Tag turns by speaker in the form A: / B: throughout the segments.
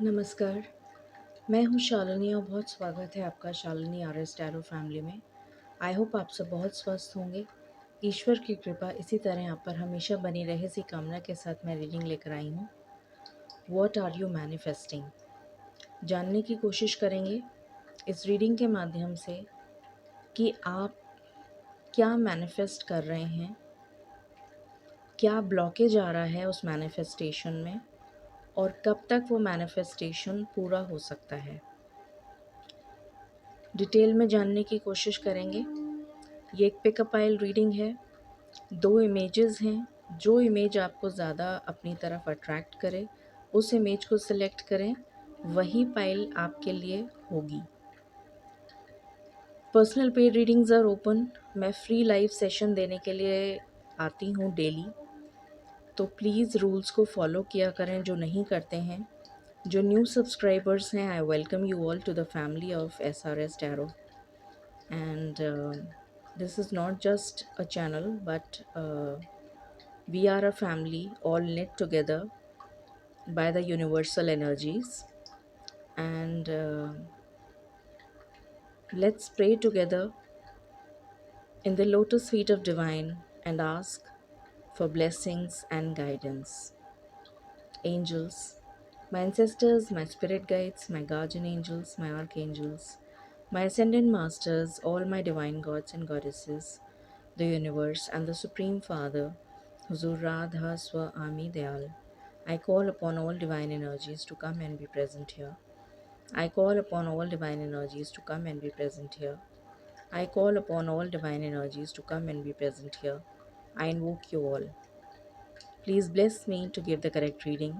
A: नमस्कार, मैं हूँ शालिनी और बहुत स्वागत है आपका शालिनी आरएस टैरो फैमिली में। आई होप आप सब बहुत स्वस्थ होंगे। ईश्वर की कृपा इसी तरह आप पर हमेशा बनी रहे, इसी कामना के साथ मैं रीडिंग लेकर आई हूँ। What are you manifesting? जानने की कोशिश करेंगे इस रीडिंग के माध्यम से कि आप क्या मैनिफेस्ट कर रहे हैं, क्या ब्लॉकेज आ रहा है उस मैनिफेस्टेशन में और कब तक वो मैनिफेस्टेशन पूरा हो सकता है। डिटेल में जानने की कोशिश करेंगे। ये एक पिकअप आइल रीडिंग है। 2 इमेजेस हैं। जो इमेज आपको ज़्यादा अपनी तरफ अट्रैक्ट करे उस इमेज को सिलेक्ट करें, वही पाइल आपके लिए होगी। Personal paid readings are open. मैं फ्री लाइव सेशन देने के लिए आती हूँ डेली, तो प्लीज़ रूल्स को फॉलो किया करें जो नहीं करते हैं। जो न्यू सब्सक्राइबर्स हैं, I welcome you all to the family of SRS tarot. And this is not just a channel, but we are a family all knit together by the universal energies. And let's pray together in the lotus feet of divine and ask for blessings and guidance. Angels, my ancestors, my spirit guides, my guardian angels, my archangels, my ascended masters, all my divine gods and goddesses, the universe and the Supreme Father, Huzur Radha Swa Ami Dayal, I call upon all divine energies to come and be present here. I call upon all divine energies to come and be present here. I call upon all divine energies to come and be present here. I invoke you all. Please bless me to give the correct reading.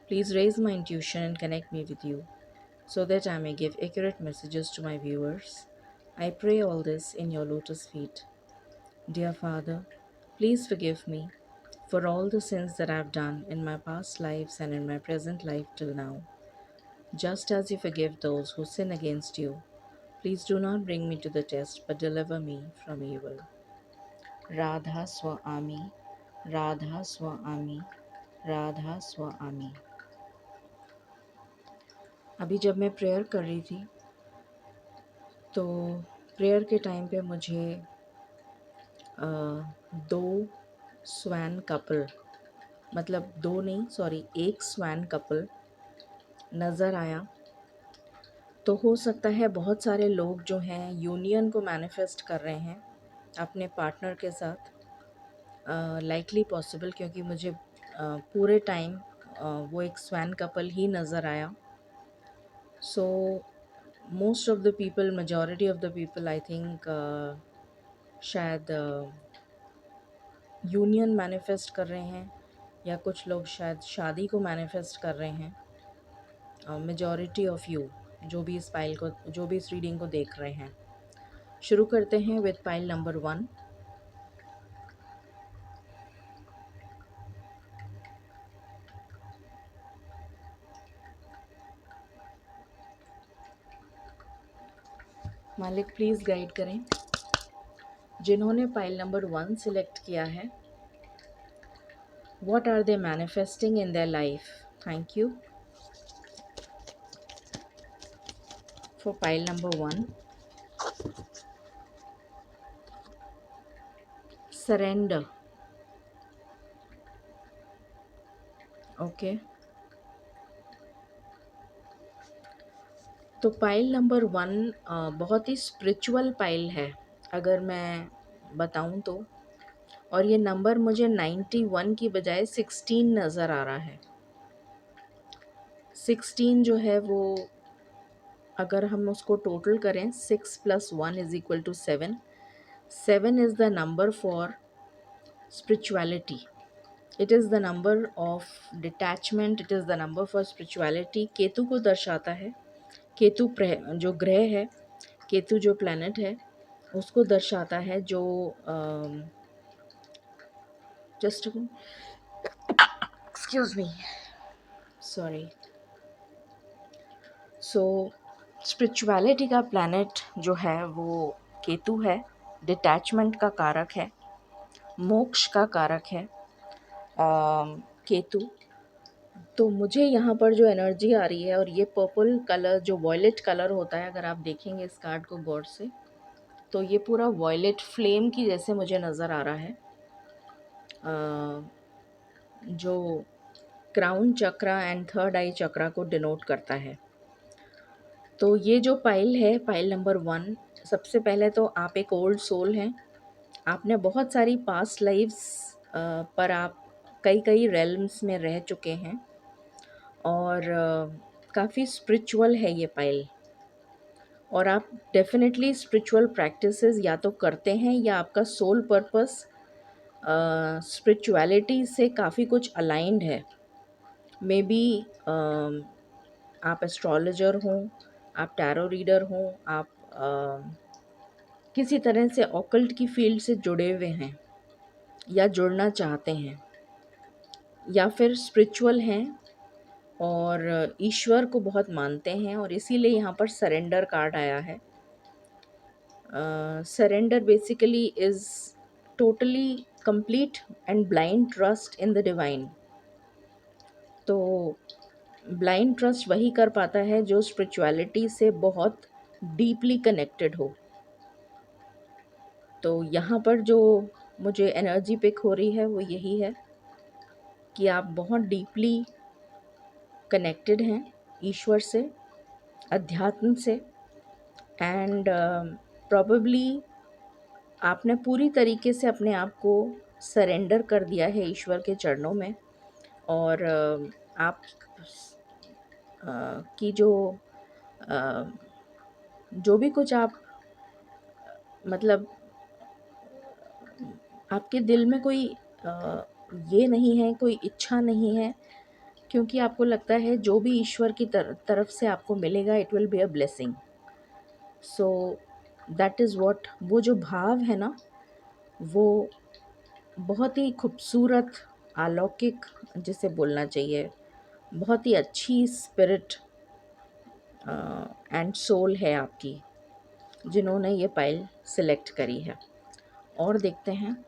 A: Please raise my intuition and connect me with you so that I may give accurate messages to my viewers. I pray all this in your lotus feet. Dear Father, please forgive me for all the sins that I've done in my past lives and in my present life till now. Just as you forgive those who sin against you, please do not bring me to the test, but deliver me from evil. Radha Swami, Radha Swami, Radha Swami. अभी जब मैं prayer कर रही थी तो prayer के time पे मुझे दो स्वैन कपल, मतलब दो नहीं, सॉरी, एक स्वैन कपल नज़र आया। तो हो सकता है बहुत सारे लोग जो हैं यूनियन को मैनिफेस्ट कर रहे हैं अपने पार्टनर के साथ। लाइकली पॉसिबल, क्योंकि मुझे पूरे टाइम वो एक स्वैन कपल ही नज़र आया। So most of the people, majority of the people, I think शायद यूनियन मैनिफेस्ट कर रहे हैं या कुछ लोग शायद शादी को मैनिफेस्ट कर रहे हैं। मेजॉरिटी ऑफ यू जो भी इस रीडिंग को देख रहे हैं। शुरू करते हैं विद पाइल नंबर 1। मालिक प्लीज़ गाइड करें जिन्होंने पाइल नंबर 1 सिलेक्ट किया है। What are they manifesting in their life? Thank you for pile number 1। Surrender. Okay, तो पाइल नंबर 1 बहुत ही स्पिरिचुअल पाइल है अगर मैं बताऊं तो। और ये नंबर मुझे 91 की बजाय 16 नज़र आ रहा है। 16 जो है वो, अगर हम उसको टोटल करें, 6 + 1 = 7। 7 is the number for spirituality. It is the number of detachment. It is the number for spirituality. Ketu को दर्शाता है। केतु जो ग्रह है, केतु जो प्लैनेट है, उसको दर्शाता है जो जस्ट एक्सक्यूज मी, सॉरी। सो स्पिरिचुअलिटी का प्लैनेट जो है वो केतु है। डिटैचमेंट का कारक है, मोक्ष का कारक है केतु। तो मुझे यहाँ पर जो एनर्जी आ रही है, और ये पर्पल कलर जो वॉयलेट कलर होता है, अगर आप देखेंगे इस कार्ड को गौर से, तो ये पूरा वॉयलेट फ्लेम की जैसे मुझे नज़र आ रहा है, जो क्राउन चक्रा एंड थर्ड आई चक्रा को डिनोट करता है। तो ये जो पाइल है, पाइल नंबर 1, सबसे पहले तो आप एक ओल्ड सोल हैं। आपने बहुत सारी पास्ट लाइफ्स पर आप कई कई रेल्म्स में रह चुके हैं, और काफ़ी स्पिरिचुअल है ये पाइल, और आप डेफिनेटली स्पिरिचुअल प्रैक्टिसेस या तो करते हैं, या आपका सोल पर्पस स्पिरिचुअलिटी से काफ़ी कुछ अलाइंड है। मे बी आप एस्ट्रोलॉजर हों, आप टैरो रीडर हों, आप किसी तरह से ऑकल्ट की फील्ड से जुड़े हुए हैं या जुड़ना चाहते हैं, या फिर स्पिरिचुअल हैं और ईश्वर को बहुत मानते हैं, और इसीलिए यहाँ पर सरेंडर कार्ड आया है। Surrender basically is totally complete and blind trust in the divine. तो ब्लाइंड ट्रस्ट वही कर पाता है जो स्पिरिचुअलिटी से बहुत डीपली कनेक्टेड हो। तो यहाँ पर जो मुझे एनर्जी पिक हो रही है वो यही है कि आप बहुत डीपली कनेक्टेड हैं ईश्वर से, अध्यात्म से, एंड प्रॉबेबली आपने पूरी तरीके से अपने आप को सरेंडर कर दिया है ईश्वर के चरणों में, और आप की जो भी कुछ आप मतलब आपके दिल में कोई ये नहीं है, कोई इच्छा नहीं है, क्योंकि आपको लगता है जो भी ईश्वर की तरफ से आपको मिलेगा it will be a blessing. So that is what, वो जो भाव है ना, वो बहुत ही खूबसूरत, अलौकिक जिसे बोलना चाहिए, बहुत ही अच्छी स्पिरिट एंड सोल है आपकी, जिन्होंने ये पाइल सिलेक्ट करी है। और देखते हैं,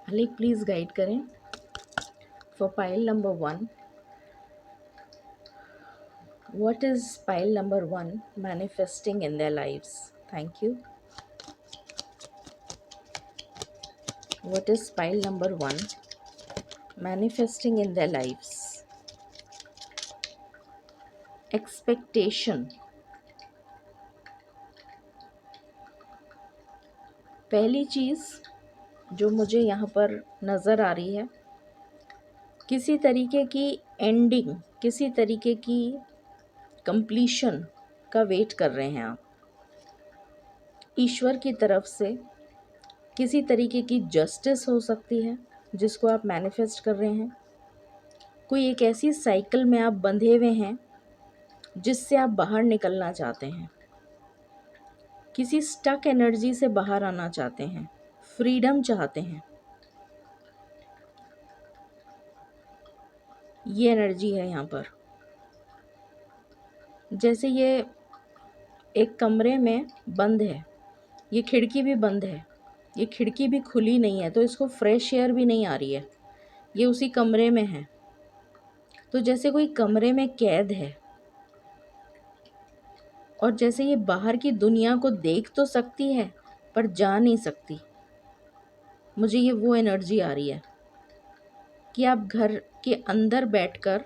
A: अलीक प्लीज़ गाइड करें for pile number 1। What is pile number 1 manifesting in their lives? Thank you. What is pile number 1 manifesting in their lives? Expectation. पहली चीज़ जो मुझे यहाँ पर नज़र आ रही है, किसी तरीके की एंडिंग, किसी तरीके की कंप्लीशन का वेट कर रहे हैं आप। ईश्वर की तरफ से किसी तरीके की जस्टिस हो सकती है जिसको आप मैनिफेस्ट कर रहे हैं। कोई एक ऐसी साइकिल में आप बंधे हुए हैं जिससे आप बाहर निकलना चाहते हैं, किसी स्टक एनर्जी से बाहर आना चाहते हैं, फ्रीडम चाहते हैं। ये एनर्जी है यहाँ पर। जैसे ये एक कमरे में बंद है, ये खिड़की भी बंद है, ये खिड़की भी खुली नहीं है, तो इसको फ्रेश एयर भी नहीं आ रही है, ये उसी कमरे में है। तो जैसे कोई कमरे में कैद है, और जैसे ये बाहर की दुनिया को देख तो सकती है पर जा नहीं सकती। मुझे ये वो एनर्जी आ रही है कि आप घर के अंदर बैठकर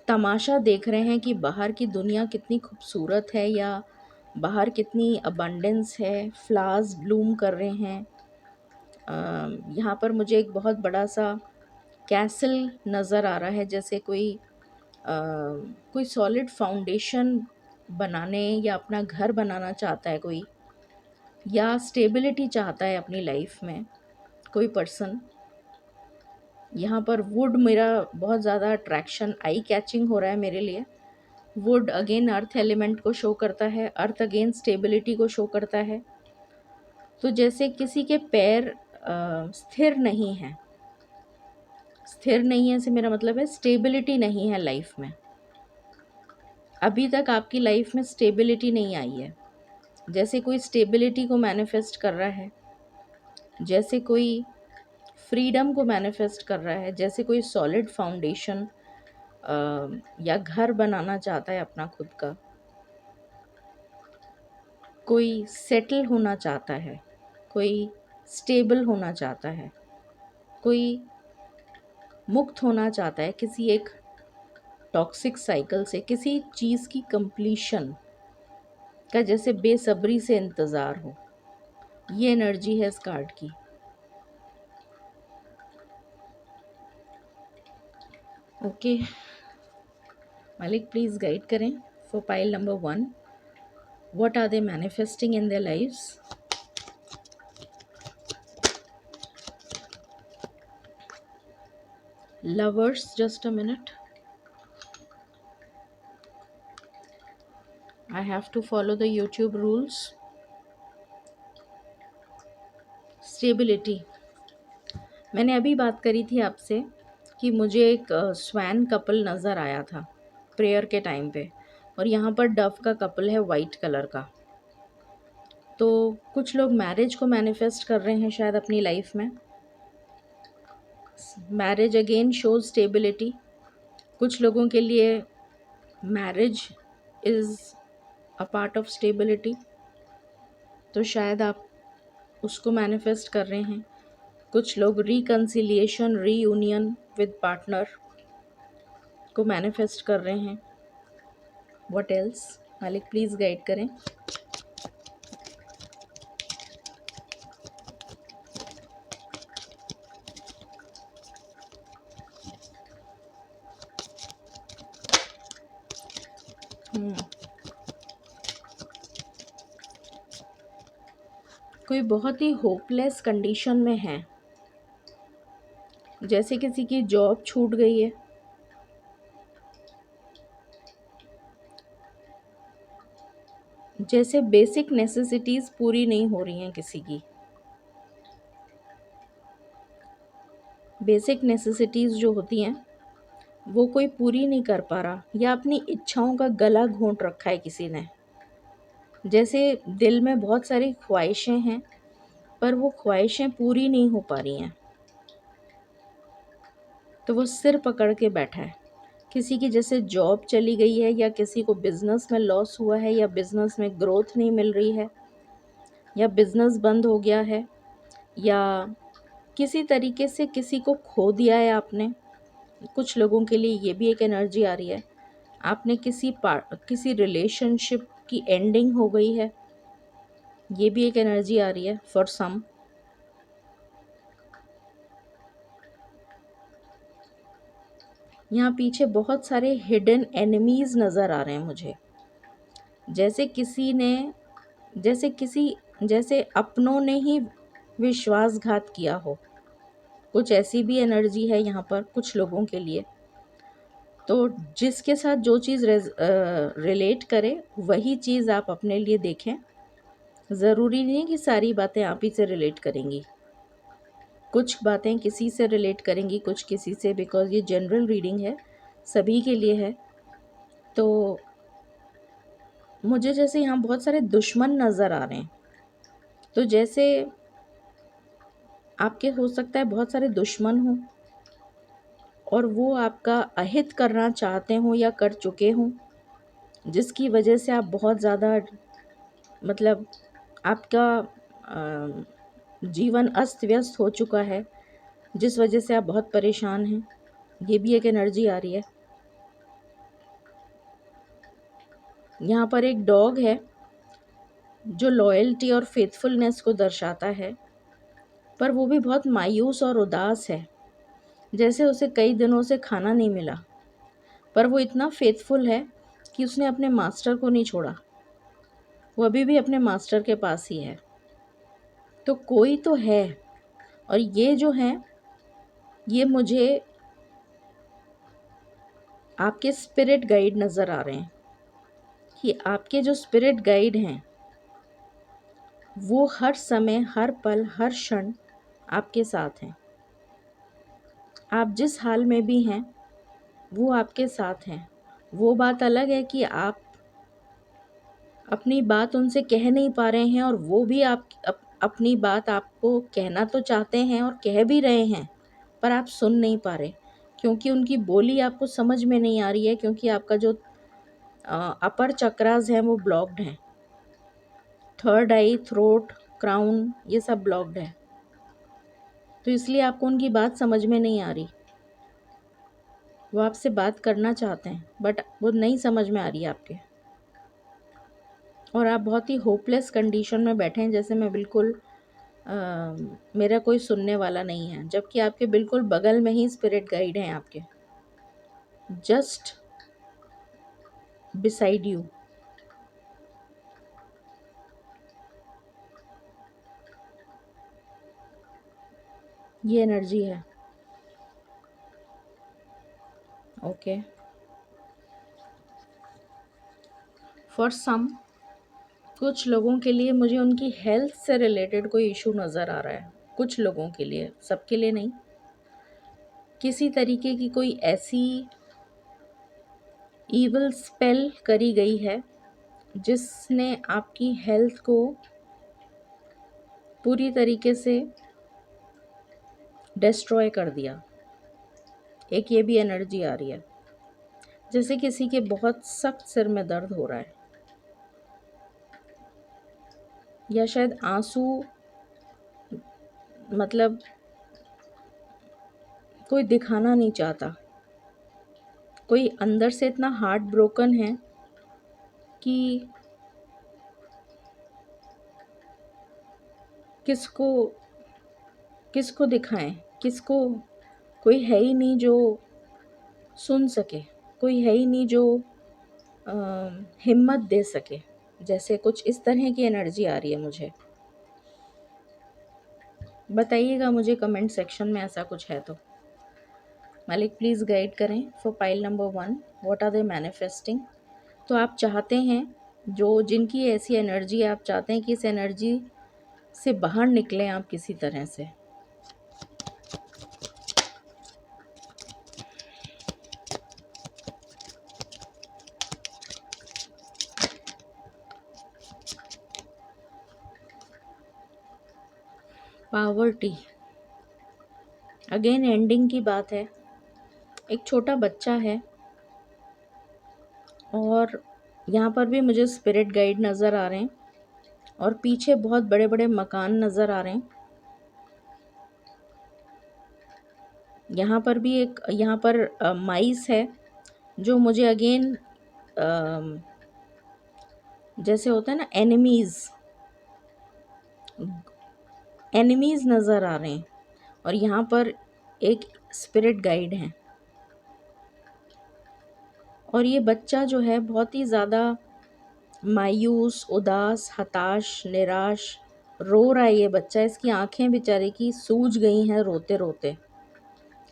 A: तमाशा देख रहे हैं कि बाहर की दुनिया कितनी खूबसूरत है, या बाहर कितनी अबंडेंस है, फ्लावर्स ब्लूम कर रहे हैं। यहाँ पर मुझे एक बहुत बड़ा सा कैसल नज़र आ रहा है, जैसे कोई सॉलिड फाउंडेशन बनाने या अपना घर बनाना चाहता है कोई, या स्टेबिलिटी चाहता है अपनी लाइफ में कोई पर्सन। यहाँ पर वुड मेरा बहुत ज़्यादा अट्रैक्शन, आई कैचिंग हो रहा है मेरे लिए। वुड अगेन अर्थ एलिमेंट को शो करता है, अर्थ अगेन स्टेबिलिटी को शो करता है। तो जैसे किसी के पैर स्थिर नहीं हैं, स्थिर नहीं है से मेरा मतलब है स्टेबिलिटी नहीं है लाइफ में। अभी तक आपकी लाइफ में स्टेबिलिटी नहीं आई है, जैसे कोई स्टेबिलिटी को मैनिफेस्ट कर रहा है, जैसे कोई फ्रीडम को मैनिफेस्ट कर रहा है, जैसे कोई सॉलिड फाउंडेशन या घर बनाना चाहता है अपना खुद का, कोई सेटल होना चाहता है, कोई स्टेबल होना चाहता है, कोई मुक्त होना चाहता है किसी एक टॉक्सिक साइकिल से, किसी चीज़ की कंप्लीशन का जैसे बेसब्री से इंतज़ार हो। ये एनर्जी है इस कार्ड की। ओके, मालिक प्लीज़ गाइड करें for pile number 1, what are they manifesting in their lives. Lovers, just a minute, I have to follow the YouTube rules. Stability, मैंने अभी बात करी थी आपसे कि मुझे एक स्वैन कपल नज़र आया था प्रेयर के टाइम पे, और यहाँ पर डव का कपल है वाइट कलर का। तो कुछ लोग मैरिज को मैनिफेस्ट कर रहे हैं शायद अपनी लाइफ में। Marriage again shows stability. कुछ लोगों के लिए marriage is a part of stability, तो शायद आप उसको मैनिफेस्ट कर रहे हैं। कुछ लोग रिकन्सिलिएशन, रीयूनियन विद पार्टनर को मैनिफेस्ट कर रहे हैं। व्हाट एल्स, मालिक प्लीज़ गाइड करें। कोई बहुत ही होपलेस कंडीशन में है, जैसे किसी की जॉब छूट गई है, जैसे बेसिक नेसेसिटीज़ पूरी नहीं हो रही हैं किसी की। बेसिक नेसेसिटीज़ जो होती हैं वो कोई पूरी नहीं कर पा रहा, या अपनी इच्छाओं का गला घोंट रखा है किसी ने। जैसे दिल में बहुत सारी ख्वाहिशें हैं पर वो ख्वाहिशें पूरी नहीं हो पा रही हैं, तो वो सिर पकड़ के बैठा है। किसी की जैसे जॉब चली गई है, या किसी को बिज़नेस में लॉस हुआ है, या बिज़नेस में ग्रोथ नहीं मिल रही है, या बिज़नेस बंद हो गया है, या किसी तरीके से किसी को खो दिया है आपने। कुछ लोगों के लिए ये भी एक एनर्जी आ रही है, आपने किसी रिलेशनशिप की एंडिंग हो गई है, ये भी एक एनर्जी आ रही है फॉर सम। यहाँ पीछे बहुत सारे हिडन एनिमीज़ नज़र आ रहे हैं मुझे, जैसे किसी ने जैसे अपनों ने ही विश्वासघात किया हो। कुछ ऐसी भी एनर्जी है यहाँ पर कुछ लोगों के लिए। तो जिसके साथ जो चीज़ रिलेट करे वही चीज़ आप अपने लिए देखें। ज़रूरी नहीं कि सारी बातें आप ही से रिलेट करेंगी, कुछ बातें किसी से रिलेट करेंगी, कुछ किसी से, बिकॉज़ ये जनरल रीडिंग है, सभी के लिए है। तो मुझे जैसे यहाँ बहुत सारे दुश्मन नज़र आ रहे हैं, तो जैसे आपके हो सकता है बहुत सारे दुश्मन हों और वो आपका अहित करना चाहते हों या कर चुके हों, जिसकी वजह से आप बहुत ज़्यादा मतलब आपका जीवन अस्त व्यस्त हो चुका है, जिस वजह से आप बहुत परेशान हैं। ये भी एक एनर्जी आ रही है। यहाँ पर एक डॉग है जो लॉयल्टी और फेथफुलनेस को दर्शाता है, पर वो भी बहुत मायूस और उदास है, जैसे उसे कई दिनों से खाना नहीं मिला, पर वो इतना फेथफुल है कि उसने अपने मास्टर को नहीं छोड़ा, वो अभी भी अपने मास्टर के पास ही है। तो कोई तो है, और ये जो है ये मुझे आपके स्पिरिट गाइड नज़र आ रहे हैं, कि आपके जो स्पिरिट गाइड हैं वो हर समय, हर पल, हर क्षण आपके साथ हैं। आप जिस हाल में भी हैं वो आपके साथ हैं। वो बात अलग है कि आप अपनी बात उनसे कह नहीं पा रहे हैं और वो भी अपनी बात आपको कहना तो चाहते हैं और कह भी रहे हैं, पर आप सुन नहीं पा रहे, क्योंकि उनकी बोली आपको समझ में नहीं आ रही है, क्योंकि आपका जो अपर चक्रास हैं वो ब्लॉक्ड हैं। थर्ड आई, थ्रोट, क्राउन, ये सब ब्लॉक्ड है, तो इसलिए आपको उनकी बात समझ में नहीं आ रही। वो आपसे बात करना चाहते हैं बट वो नहीं समझ में आ रही है आपके, और आप बहुत ही होपलेस कंडीशन में बैठे हैं, जैसे मैं बिल्कुल मेरा कोई सुनने वाला नहीं है, जबकि आपके बिल्कुल बगल में ही स्पिरिट गाइड हैं आपके, जस्ट बिसाइड यू। ये एनर्जी है। ओके, फॉर सम, कुछ लोगों के लिए मुझे उनकी हेल्थ से रिलेटेड कोई इशू नज़र आ रहा है, कुछ लोगों के लिए, सबके लिए नहीं। किसी तरीके की कोई ऐसी ईवल स्पेल करी गई है जिसने आपकी हेल्थ को पूरी तरीके से डिस्ट्रॉय कर दिया। एक ये भी एनर्जी आ रही है, जैसे किसी के बहुत सख्त सिर में दर्द हो रहा है, या शायद आंसू, मतलब कोई दिखाना नहीं चाहता, कोई अंदर से इतना हार्ट ब्रोकन है कि किसको किसको दिखाएं, किसको, कोई है ही नहीं जो सुन सके, कोई है ही नहीं जो हिम्मत दे सके। जैसे कुछ इस तरह की एनर्जी आ रही है मुझे। बताइएगा मुझे कमेंट सेक्शन में ऐसा कुछ है तो। मालिक प्लीज़ गाइड करें for pile number 1, what are they manifesting. तो आप चाहते हैं, जो जिनकी ऐसी एनर्जी है, आप चाहते हैं कि इस एनर्जी से बाहर निकलें आप किसी तरह से। पावर्टी, अगेन एंडिंग की बात है। एक छोटा बच्चा है और यहाँ पर भी मुझे स्पिरिट गाइड नज़र आ रहे हैं, और पीछे बहुत बड़े बड़े मकान नज़र आ रहे हैं। यहाँ पर भी एक, यहाँ पर माइस है जो मुझे अगेन जैसे होता है ना, एनिमीज़ नज़र आ रहे हैं, और यहाँ पर एक स्पिरिट गाइड हैं। और ये बच्चा जो है बहुत ही ज़्यादा मायूस, उदास, हताश, निराश रो रहा है। ये बच्चा, इसकी आंखें बेचारे की सूज गई हैं रोते रोते।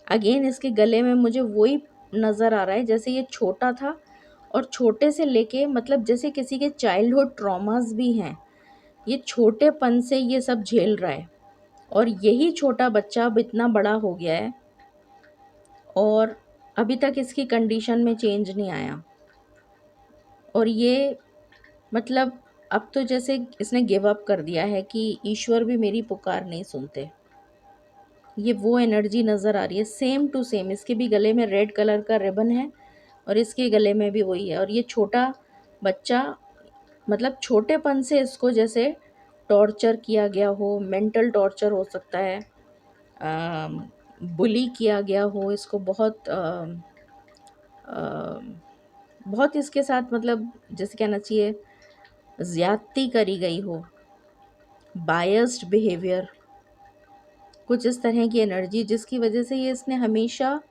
A: अगेन इसके गले में मुझे वही नज़र आ रहा है जैसे ये छोटा था, और छोटे से लेके, मतलब जैसे किसी के चाइल्डहुड ट्रॉमास भी हैं, ये छोटेपन से ये सब झेल रहा है, और यही छोटा बच्चा अब इतना बड़ा हो गया है और अभी तक इसकी कंडीशन में चेंज नहीं आया। और ये, मतलब अब तो जैसे इसने गिव अप कर दिया है कि ईश्वर भी मेरी पुकार नहीं सुनते। ये वो एनर्जी नज़र आ रही है, सेम टू सेम। इसके भी गले में रेड कलर का रिबन है और इसके गले में भी वही है। और ये छोटा बच्चा, मतलब छोटेपन से इसको जैसे टॉर्चर किया गया हो, मेंटल टॉर्चर हो सकता है, बुली किया गया हो इसको, बहुत इसके साथ, मतलब जैसे कहना चाहिए ज़्यादती करी गई हो, बायस्ड बिहेवियर, कुछ इस तरह की एनर्जी, जिसकी वजह से ये इसने हमेशा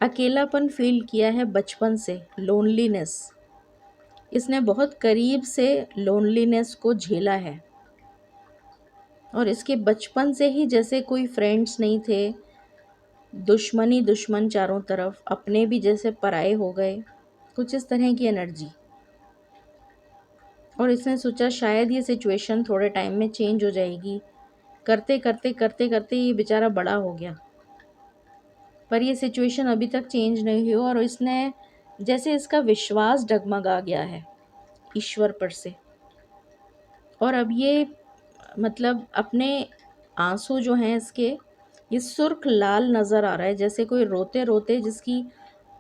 A: अकेलापन फील किया है बचपन से, लोनलीनेस। इसने बहुत करीब से लोनलीनेस को झेला है, और इसके बचपन से ही जैसे कोई फ्रेंड्स नहीं थे, दुश्मन ही दुश्मन चारों तरफ, अपने भी जैसे पराए हो गए, कुछ इस तरह की एनर्जी। और इसने सोचा शायद ये सिचुएशन थोड़े टाइम में चेंज हो जाएगी। करते करते करते करते ये बेचारा बड़ा हो गया, पर ये सिचुएशन अभी तक चेंज नहीं हुई, और इसने, जैसे इसका विश्वास डगमगा गया है ईश्वर पर से। और अब ये मतलब अपने आंसू जो हैं इसके, ये सुर्ख लाल नज़र आ रहा है, जैसे कोई रोते रोते जिसकी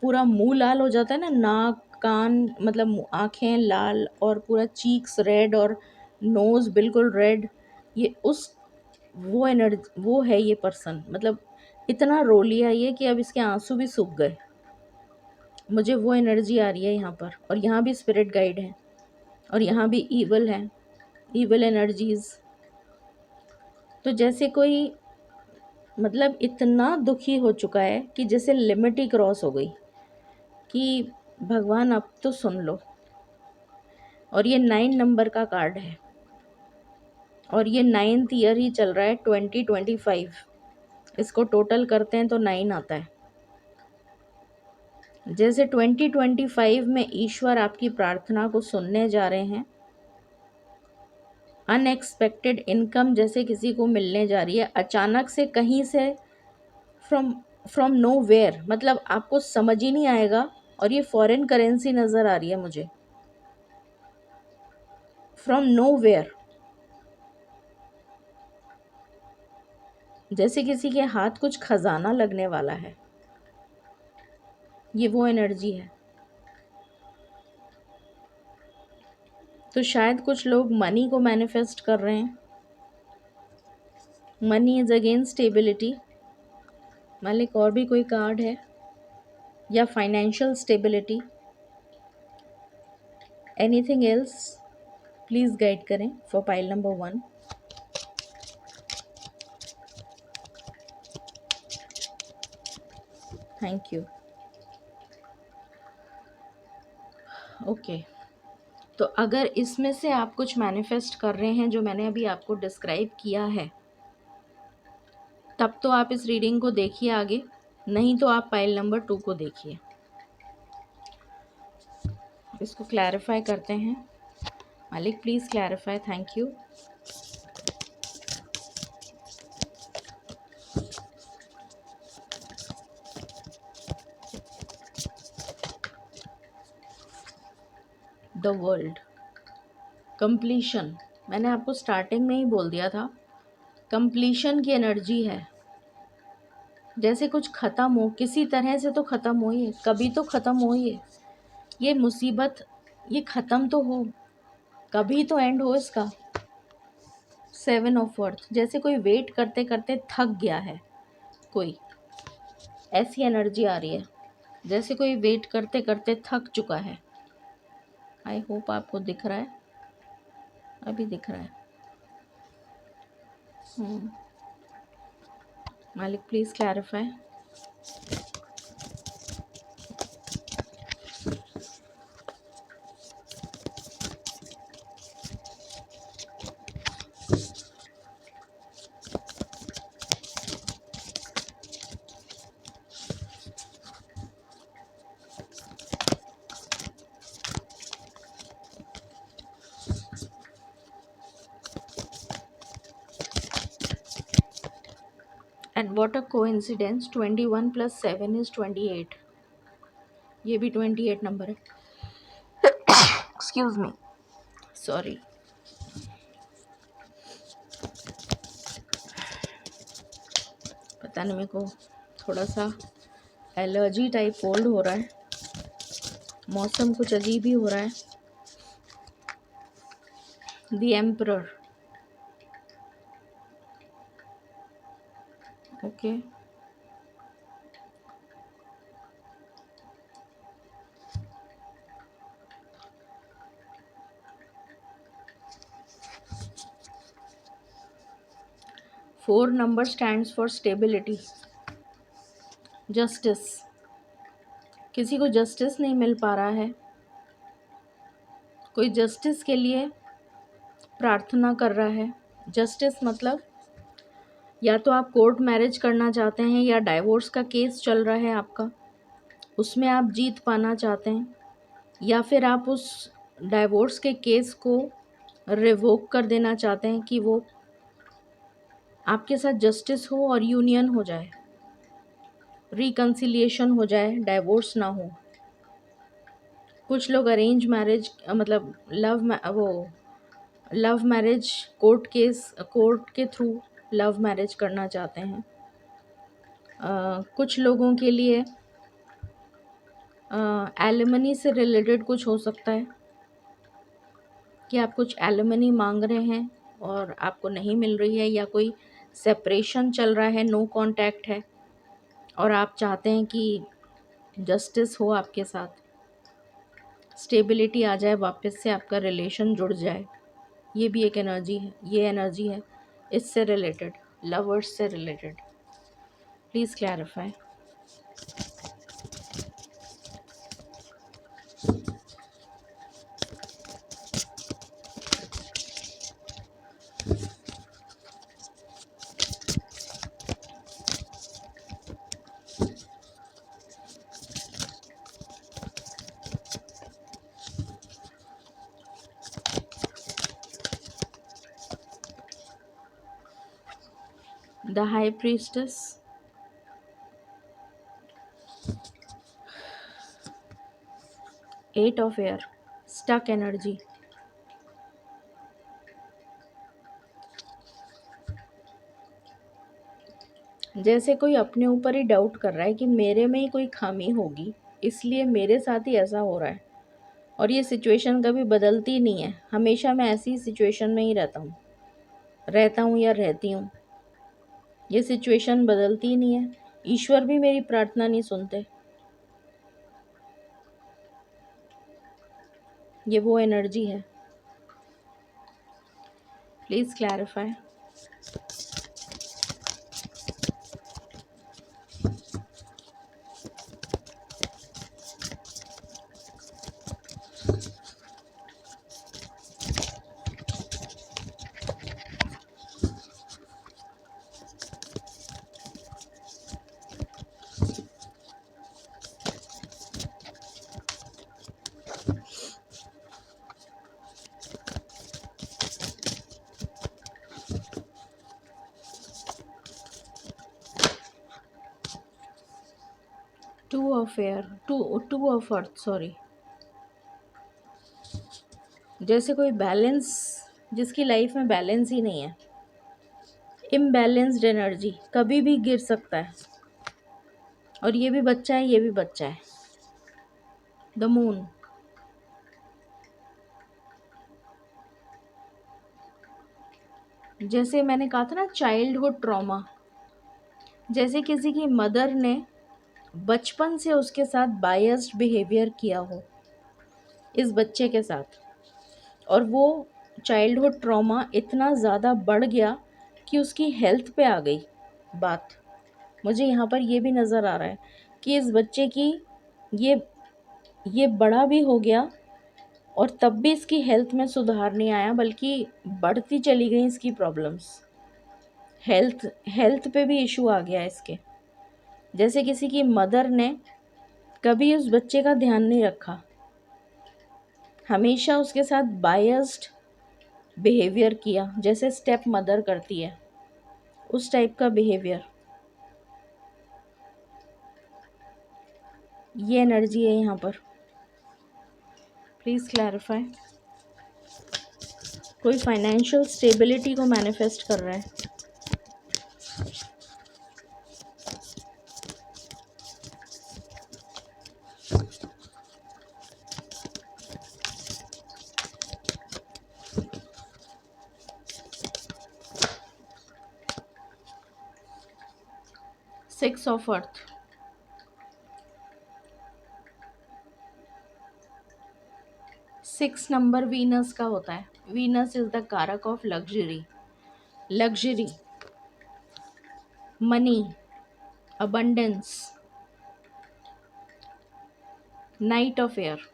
A: पूरा मुंह लाल हो जाता है ना, नाक कान मतलब आंखें लाल और पूरा चीक्स रेड और नोज बिल्कुल रेड, ये उस वो एनर्जी वो है ये पर्सन। मतलब इतना रो लिया ये कि अब इसके आंसू भी सूख गए। मुझे वो एनर्जी आ रही है यहाँ पर, और यहाँ भी स्पिरिट गाइड है और यहाँ भी ईवल है, ईवल एनर्जीज। तो जैसे कोई मतलब इतना दुखी हो चुका है कि जैसे लिमिट ही क्रॉस हो गई कि भगवान अब तो सुन लो। और ये 9 नंबर का कार्ड है और ये 9th ईयर ही चल रहा है 2025। इसको टोटल करते हैं तो 9 आता है। जैसे 2025 में ईश्वर आपकी प्रार्थना को सुनने जा रहे हैं। अनएक्सपेक्टेड इनकम जैसे किसी को मिलने जा रही है अचानक से कहीं से, फ्रॉम फ्रॉम नो वेयर, मतलब आपको समझ ही नहीं आएगा। और ये फॉरेन करेंसी नज़र आ रही है मुझे, फ्रॉम नो वेयर, जैसे किसी के हाथ कुछ खजाना लगने वाला है। ये वो एनर्जी है। तो शायद कुछ लोग मनी को मैनिफेस्ट कर रहे हैं। Money is again stability. मालिक और भी कोई कार्ड है, या financial stability, anything else, please guide करें for pile number 1। Thank you. Okay, तो अगर इसमें से आप कुछ मैनिफेस्ट कर रहे हैं जो मैंने अभी आपको डिस्क्राइब किया है, तब तो आप इस रीडिंग को देखिए आगे, नहीं तो आप पाइल नंबर 2 को देखिए। इसको क्लैरिफाई करते हैं। मालिक please clarify, thank you. The world, completion, मैंने आपको स्टार्टिंग में ही बोल दिया था, कंप्लीशन की एनर्जी है। जैसे कुछ ख़त्म हो, किसी तरह से तो ख़त्म हो ही, कभी तो ख़त्म हो ही, ये मुसीबत ये ख़त्म तो हो, कभी तो एंड हो इसका। 7 ऑफ अर्थ, जैसे कोई वेट करते करते थक गया है, कोई ऐसी एनर्जी आ रही है जैसे कोई वेट करते करते थक चुका है। आई होप आपको दिख रहा है, अभी दिख रहा है। मालिक please clarify. And what a coincidence, 21 + 7 is 28। ये भी 28 नंबर है। Excuse me, sorry. पता नहीं, मेरे को थोड़ा सा एलर्जी टाइप कोल्ड हो रहा है, मौसम कुछ अजीब ही हो रहा है। The emperor, okay. Four number stands for stability, justice. किसी को जस्टिस नहीं मिल पा रहा है, कोई जस्टिस के लिए प्रार्थना कर रहा है। जस्टिस मतलब या तो आप कोर्ट मैरिज करना चाहते हैं, या डाइवोर्स का केस चल रहा है आपका, उसमें आप जीत पाना चाहते हैं, या फिर आप उस डाइवोर्स के केस को रिवोक कर देना चाहते हैं कि वो आपके साथ जस्टिस हो और यूनियन हो जाए, रिकन्सिलिएशन हो जाए, डाइवोर्स ना हो। कुछ लोग अरेंज मैरिज मतलब लव वो लव मैरिज, कोर्ट के थ्रू लव मैरिज करना चाहते हैं। कुछ लोगों के लिए एलिमनी से रिलेटेड कुछ हो सकता है कि आप कुछ एलिमनी मांग रहे हैं और आपको नहीं मिल रही है, या कोई सेपरेशन चल रहा है, नो कांटेक्ट है और आप चाहते हैं कि जस्टिस हो आपके साथ, स्टेबिलिटी आ जाए, वापस से आपका रिलेशन जुड़ जाए। ये भी एक एनर्जी है, ये एनर्जी है इससे रिलेटेड, लवर्स से related. Please clarify. The high priestess, eight of air, stuck energy. जैसे कोई अपने ऊपर ही डाउट कर रहा है कि मेरे में ही कोई खामी होगी, इसलिए मेरे साथ ही ऐसा हो रहा है, और ये सिचुएशन कभी बदलती नहीं है, हमेशा मैं ऐसी सिचुएशन में ही रहता हूँ या रहती हूँ, ये सिचुएशन बदलती ही नहीं है, ईश्वर भी मेरी प्रार्थना नहीं सुनते। ये वो एनर्जी है। Please clarify. 2 of earth, sorry. जैसे कोई बैलेंस, जिसकी लाइफ में बैलेंस ही नहीं है, इम्बैलेंस्ड एनर्जी, कभी भी गिर सकता है, और ये भी बच्चा है, ये भी बच्चा है। द मून, जैसे मैंने कहा था ना, चाइल्डहुड ट्रॉमा, जैसे किसी की मदर ने बचपन से उसके साथ बायस्ड बिहेवियर किया हो इस बच्चे के साथ, और वो चाइल्डहुड ट्रॉमा इतना ज़्यादा बढ़ गया कि उसकी हेल्थ पे आ गई बात। मुझे यहाँ पर ये भी नज़र आ रहा है कि इस बच्चे की, ये ये बड़ा भी हो गया और तब भी इसकी हेल्थ में सुधार नहीं आया, बल्कि बढ़ती चली गई इसकी प्रॉब्लम्स। हेल्थ हेल्थ पे भी इशू आ गया इसके। जैसे किसी की मदर ने कभी उस बच्चे का ध्यान नहीं रखा, हमेशा उसके साथ बायस्ड बिहेवियर किया, जैसे स्टेप मदर करती है, उस टाइप का बिहेवियर। ये एनर्जी है यहाँ पर। Please clarify. कोई फाइनेंशियल स्टेबिलिटी को मैनिफेस्ट कर रहा है। 6 ऑफ अर्थ, 6 नंबर वीनस का होता है। वीनस इज द कारक of luxury, money, abundance. Night of air,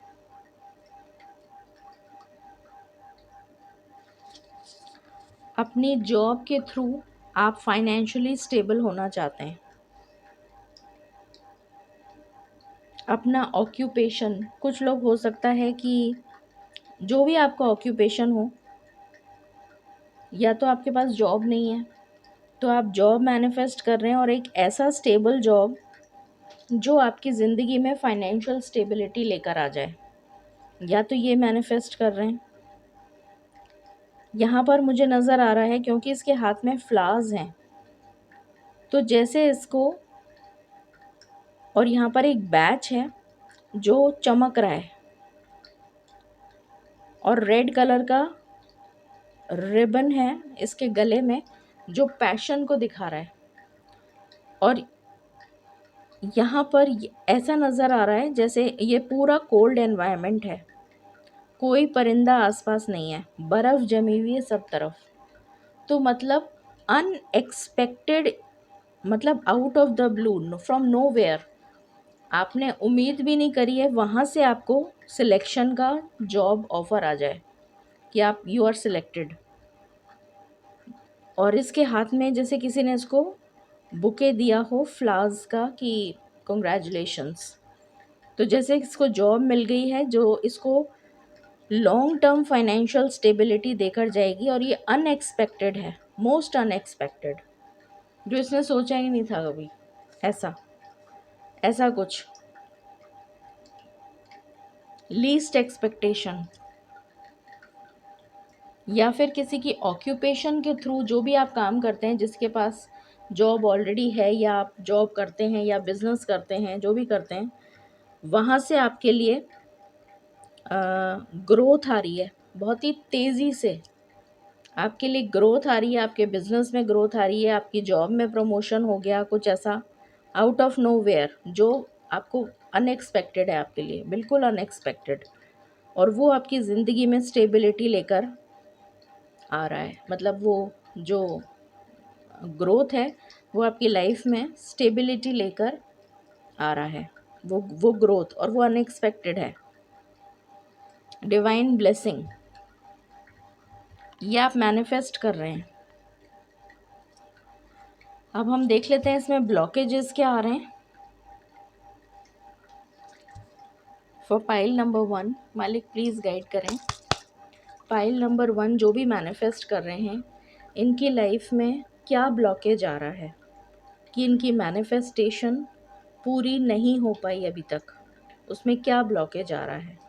A: अपनी जॉब के थ्रू आप फाइनेंशियली स्टेबल होना चाहते हैं। अपना ऑक्यूपेशन, कुछ लोग हो सकता है कि जो भी आपका ऑक्यूपेशन हो, या तो आपके पास जॉब नहीं है तो आप जॉब मैनिफेस्ट कर रहे हैं, और एक ऐसा स्टेबल जॉब जो आपकी ज़िंदगी में फाइनेंशियल स्टेबिलिटी लेकर आ जाए, या तो ये मैनिफेस्ट कर रहे हैं, यहाँ पर मुझे नज़र आ रहा है क्योंकि इसके हाथ में फ्लावर्स हैं, तो जैसे इसको, और यहाँ पर एक बैच है जो चमक रहा है और रेड कलर का रिबन है इसके गले में जो पैशन को दिखा रहा है। और यहाँ पर ऐसा नज़र आ रहा है जैसे ये पूरा कोल्ड एनवायरनमेंट है, कोई परिंदा आसपास नहीं है, बर्फ़ जमी हुई है सब तरफ। तो मतलब अनएक्सपेक्टेड, मतलब out of the blue, from nowhere, आपने उम्मीद भी नहीं करी है, वहाँ से आपको सिलेक्शन का जॉब ऑफ़र आ जाए कि आप यू आर सिलेक्टेड। और इसके हाथ में जैसे किसी ने इसको बुके दिया हो फ्लावर्स का कि कॉन्ग्रेचुलेशंस। तो जैसे इसको जॉब मिल गई है जो इसको लॉन्ग टर्म फाइनेंशियल स्टेबिलिटी देकर जाएगी, और ये अनएक्सपेक्टेड है, मोस्ट अनएक्सपेक्टेड, जो इसने सोचा ही नहीं था कभी। ऐसा ऐसा कुछ लीस्ट एक्सपेक्टेशन, या फिर किसी की ऑक्यूपेशन के थ्रू जो भी आप काम करते हैं, जिसके पास जॉब ऑलरेडी है या आप जॉब करते हैं या बिजनेस करते हैं, जो भी करते हैं, वहाँ से आपके लिए ग्रोथ आ रही है बहुत ही तेज़ी से। आपके लिए ग्रोथ आ रही है, आपके बिजनेस में ग्रोथ आ रही है, आपकी जॉब में प्रमोशन हो गया, कुछ ऐसा आउट ऑफ नोवेयर जो आपको अनएक्सपेक्टेड है, आपके लिए बिल्कुल अनएक्सपेक्टेड। और वो आपकी ज़िंदगी में स्टेबिलिटी लेकर आ रहा है, मतलब वो जो ग्रोथ है वो आपकी लाइफ में स्टेबिलिटी लेकर आ रहा है, वो ग्रोथ, और वो अनएक्सपेक्टेड है। डिवाइन ब्लेसिंग, ये आप मैनिफेस्ट कर रहे हैं। अब हम देख लेते हैं इसमें ब्लॉकेजेस क्या आ रहे हैं। फॉर पाइल नंबर 1, मालिक प्लीज़ गाइड करें। पाइल नंबर 1 जो भी मैनिफेस्ट कर रहे हैं, इनकी लाइफ में क्या ब्लॉकेज आ रहा है कि इनकी मैनिफेस्टेशन पूरी नहीं हो पाई अभी तक, उसमें क्या ब्लॉकेज आ रहा है।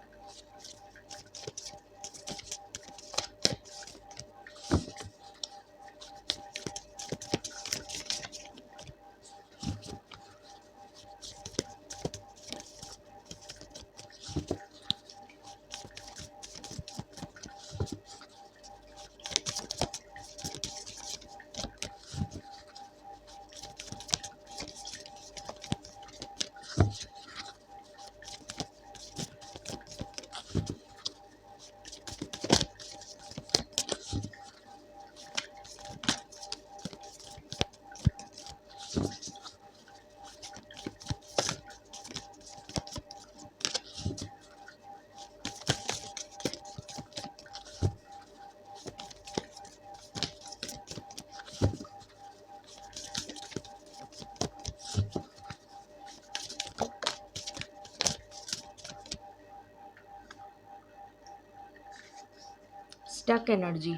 A: स्टक एनर्जी,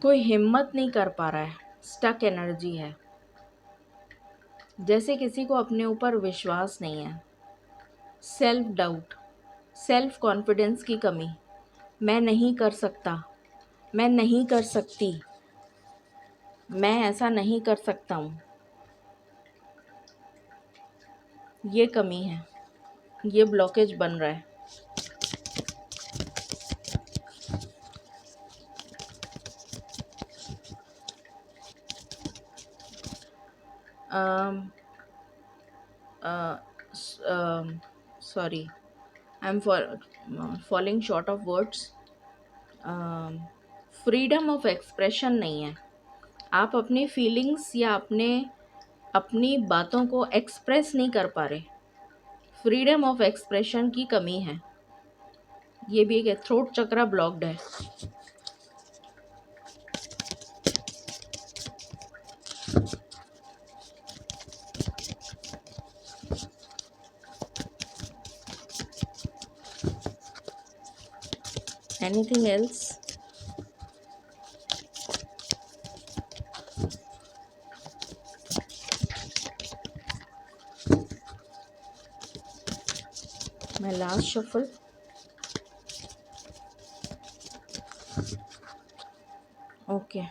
A: कोई हिम्मत नहीं कर पा रहा है, स्टक एनर्जी है, जैसे किसी को अपने ऊपर विश्वास नहीं है, सेल्फ डाउट, सेल्फ कॉन्फिडेंस की कमी, मैं नहीं कर सकता, मैं नहीं कर सकती, मैं ऐसा नहीं कर सकता हूँ, ये कमी है, ये ब्लॉकेज बन रहा है। Sorry, I am falling short of words. Freedom of expression नहीं है, आप अपनी फीलिंग्स या अपनी बातों को एक्सप्रेस नहीं कर पा रहे, फ्रीडम ऑफ एक्सप्रेशन की कमी है। ये भी एक थ्रोट चक्रा ब्लॉक्ड है। Anything else? My last shuffle. Okay.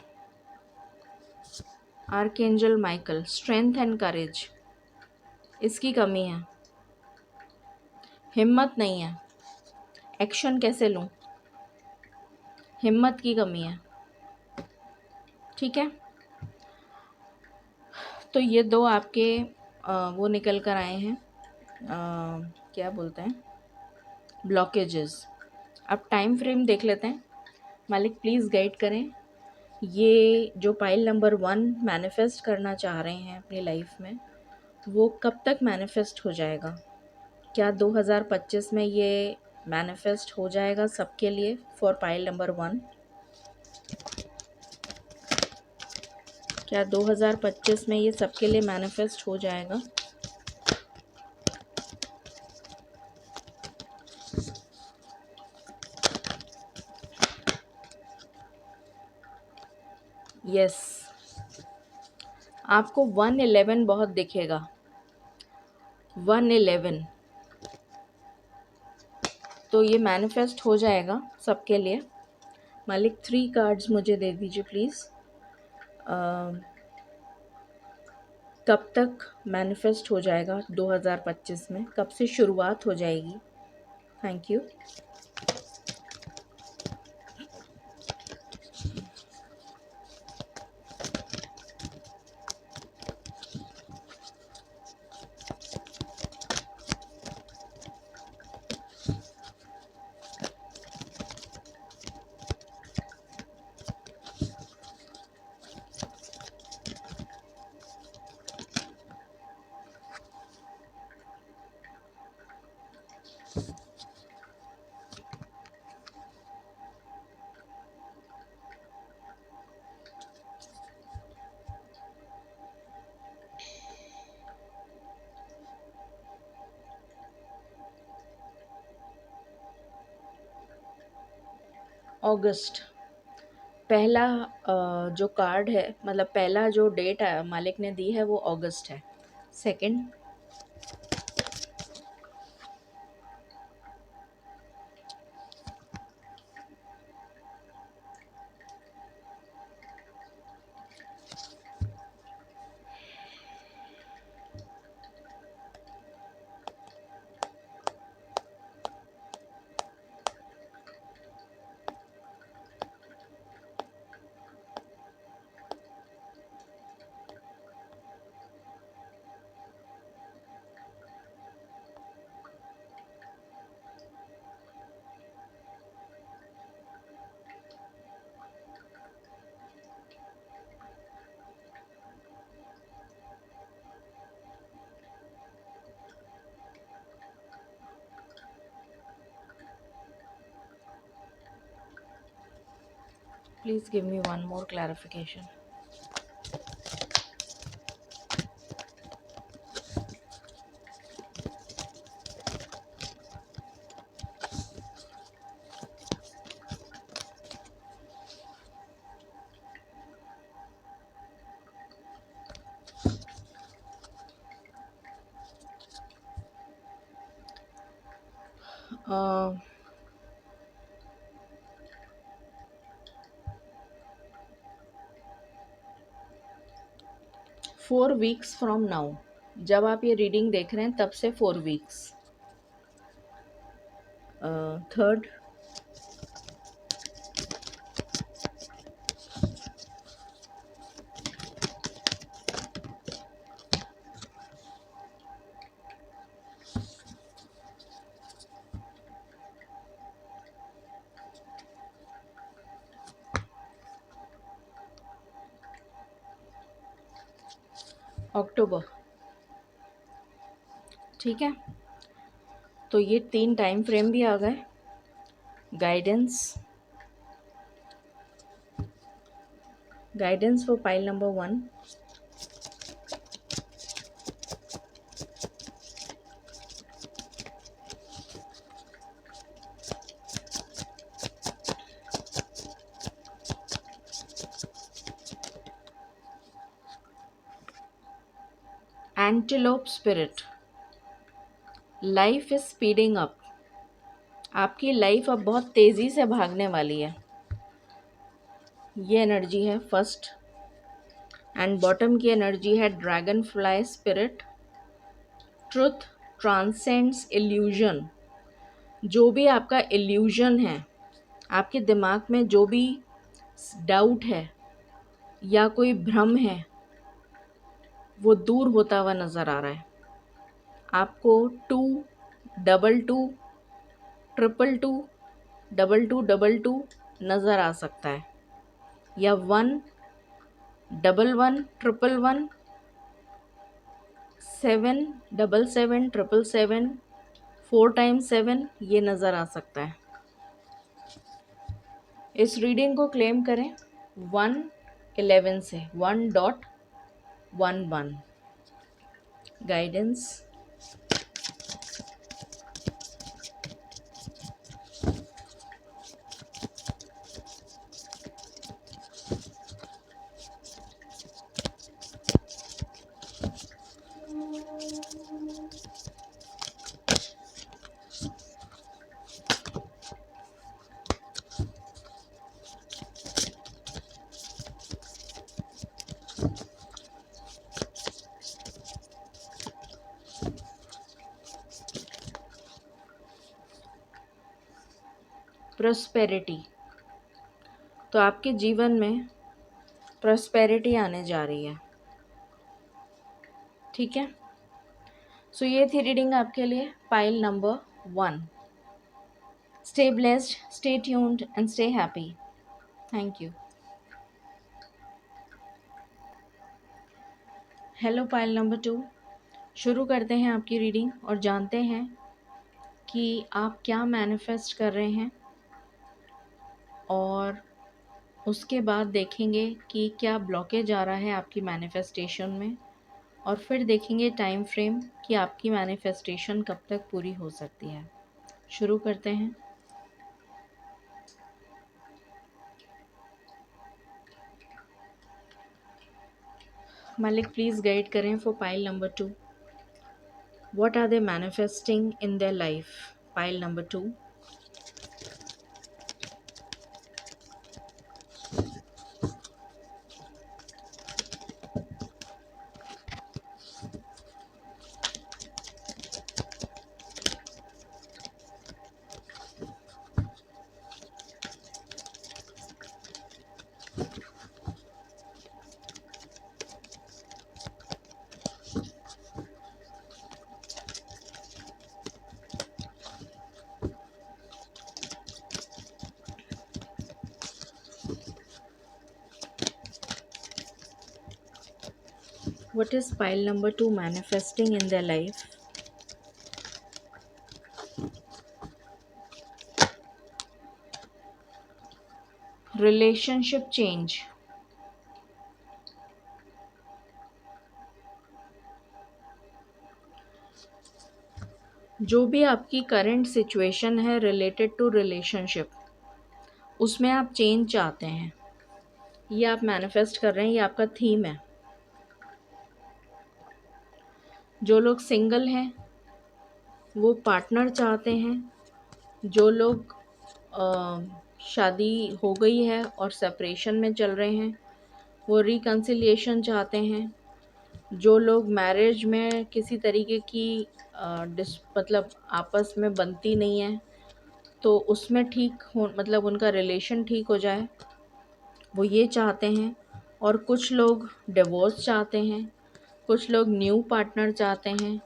A: Archangel Michael, strength and courage, इसकी कमी है, हिम्मत नहीं है, एक्शन कैसे लूँ, हिम्मत की कमी है। ठीक है, तो ये दो आपके वो निकल कर आए हैं, क्या बोलते हैं, ब्लॉकेजेस। अब टाइम फ्रेम देख लेते हैं। मालिक प्लीज़ गाइड करें, ये जो पाइल नंबर 1 मैनिफेस्ट करना चाह रहे हैं अपनी लाइफ में, वो कब तक मैनिफेस्ट हो जाएगा? क्या 2025 में ये मैनिफेस्ट हो जाएगा सबके लिए फॉर पाइल नंबर 1? क्या 2025 में ये सबके लिए मैनिफेस्ट हो जाएगा? यस, आपको 111 बहुत दिखेगा, 111, तो ये मैनिफेस्ट हो जाएगा सबके लिए। मालिक 3 कार्ड्स मुझे दे दीजिए प्लीज़। कब तक मैनिफेस्ट हो जाएगा 2025 में, कब से शुरुआत हो जाएगी? Thank you. अगस्त, पहला जो कार्ड है, मतलब पहला जो डेट है मालिक ने दी है वो अगस्त है। Second, please give me one more clarification. uh, 4 weeks from now, जब आप ये रीडिंग देख रहे हैं तब से 4 वीक्स। थर्ड, अक्टूबर। ठीक है, तो ये 3 टाइम फ्रेम भी आ गए। Guidance, guidance for pile number 1। Antelope spirit, life is speeding up, आपकी लाइफ अब बहुत तेज़ी से भागने वाली है। ये एनर्जी है फर्स्ट। एंड बॉटम की एनर्जी है dragon fly spirit. Truth transcends illusion. जो भी आपका इल्यूजन है, आपके दिमाग में जो भी डाउट है या कोई भ्रम है, वो दूर होता हुआ नज़र आ रहा है। आपको 2 डबल 2 ट्रिपल 2 डबल 2 डबल 2 नज़र आ सकता है, या 1 double 1 triple 1 7 double 7 triple 7 4 times 7 ये नज़र आ सकता है। इस रीडिंग को क्लेम करें 111 से 1.11 गाइडेंस। प्रॉस्पेरिटी। तो आपके जीवन में प्रॉस्पेरिटी आने जा रही है, ठीक है। सो ये थी रीडिंग आपके लिए, pile number 1। Stay blessed, stay tuned and stay happy. Thank you. Hello pile number 2। शुरू करते हैं आपकी रीडिंग और जानते हैं कि आप क्या मैनिफेस्ट कर रहे हैं, और उसके बाद देखेंगे कि क्या ब्लॉकेज आ रहा है आपकी मैनिफेस्टेशन में, और फिर देखेंगे टाइम फ्रेम कि आपकी मैनिफेस्टेशन कब तक पूरी हो सकती है। शुरू करते हैं। मालिक प्लीज़ गाइड करें for pile number 2। What are they manifesting in their life? Pile number 2। What is pile number 2 manifesting in their life? Relationship change. जो भी आपकी करंट सिचुएशन है रिलेटेड टू रिलेशनशिप, उसमें आप चेंज चाहते हैं, ये आप मैनिफेस्ट कर रहे हैं, ये आपका थीम है। जो लोग सिंगल हैं वो पार्टनर चाहते हैं। जो लोग शादी हो गई है और सेपरेशन में चल रहे हैं वो रिकन्सिलिएशन चाहते हैं। जो लोग मैरिज में किसी तरीके की मतलब आपस में बनती नहीं है, तो उसमें ठीक हो, मतलब उनका रिलेशन ठीक हो जाए, वो ये चाहते हैं। और कुछ लोग डिवोर्स चाहते हैं, कुछ लोग न्यू पार्टनर चाहते हैं।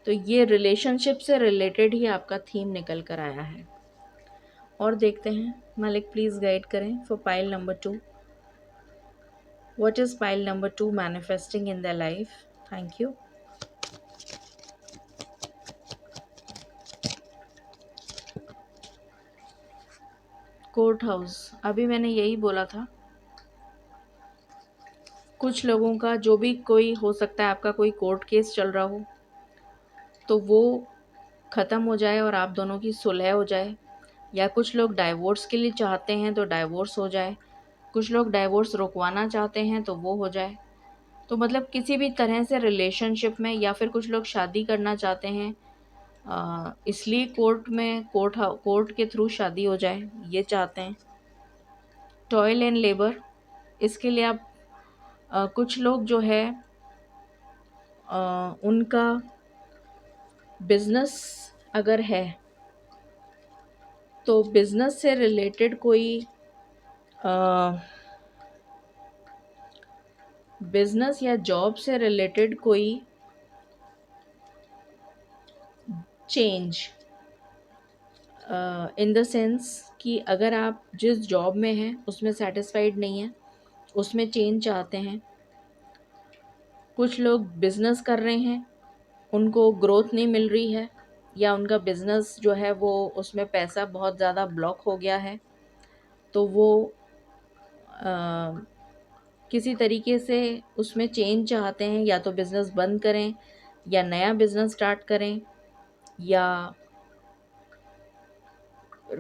A: तो ये रिलेशनशिप से रिलेटेड ही आपका थीम निकल कर आया है। और देखते हैं, मालिक प्लीज़ गाइड करें for pile number 2। What is pile number 2 manifesting in the life? Thank you. Court house. अभी मैंने यही बोला था, कुछ लोगों का जो भी कोई हो सकता है, आपका कोई कोर्ट केस चल रहा हो तो वो ख़त्म हो जाए और आप दोनों की सुलह हो जाए, या कुछ लोग डाइवोर्स के लिए चाहते हैं तो डाइवोर्स हो जाए, कुछ लोग डाइवोर्स रुकवाना चाहते हैं तो वो हो जाए। तो मतलब किसी भी तरह से रिलेशनशिप में, या फिर कुछ लोग शादी करना चाहते हैं, इसलिए कोर्ट में कोर्ट के थ्रू शादी हो जाए ये चाहते हैं। टॉयल एंड लेबर, इसके लिए आप कुछ लोग जो है उनका बिजनेस अगर है तो बिजनेस से रिलेटेड कोई बिजनेस या जॉब से रिलेटेड कोई चेंज, इन द सेंस कि अगर आप जिस जॉब में हैं उसमें सेटिस्फाइड नहीं हैं, उसमें चेंज चाहते हैं। कुछ लोग बिजनेस कर रहे हैं, उनको ग्रोथ नहीं मिल रही है, या उनका बिजनेस जो है वो उसमें पैसा बहुत ज़्यादा ब्लॉक हो गया है, तो वो किसी तरीके से उसमें चेंज चाहते हैं, या तो बिज़नेस बंद करें या नया बिज़नेस स्टार्ट करें, या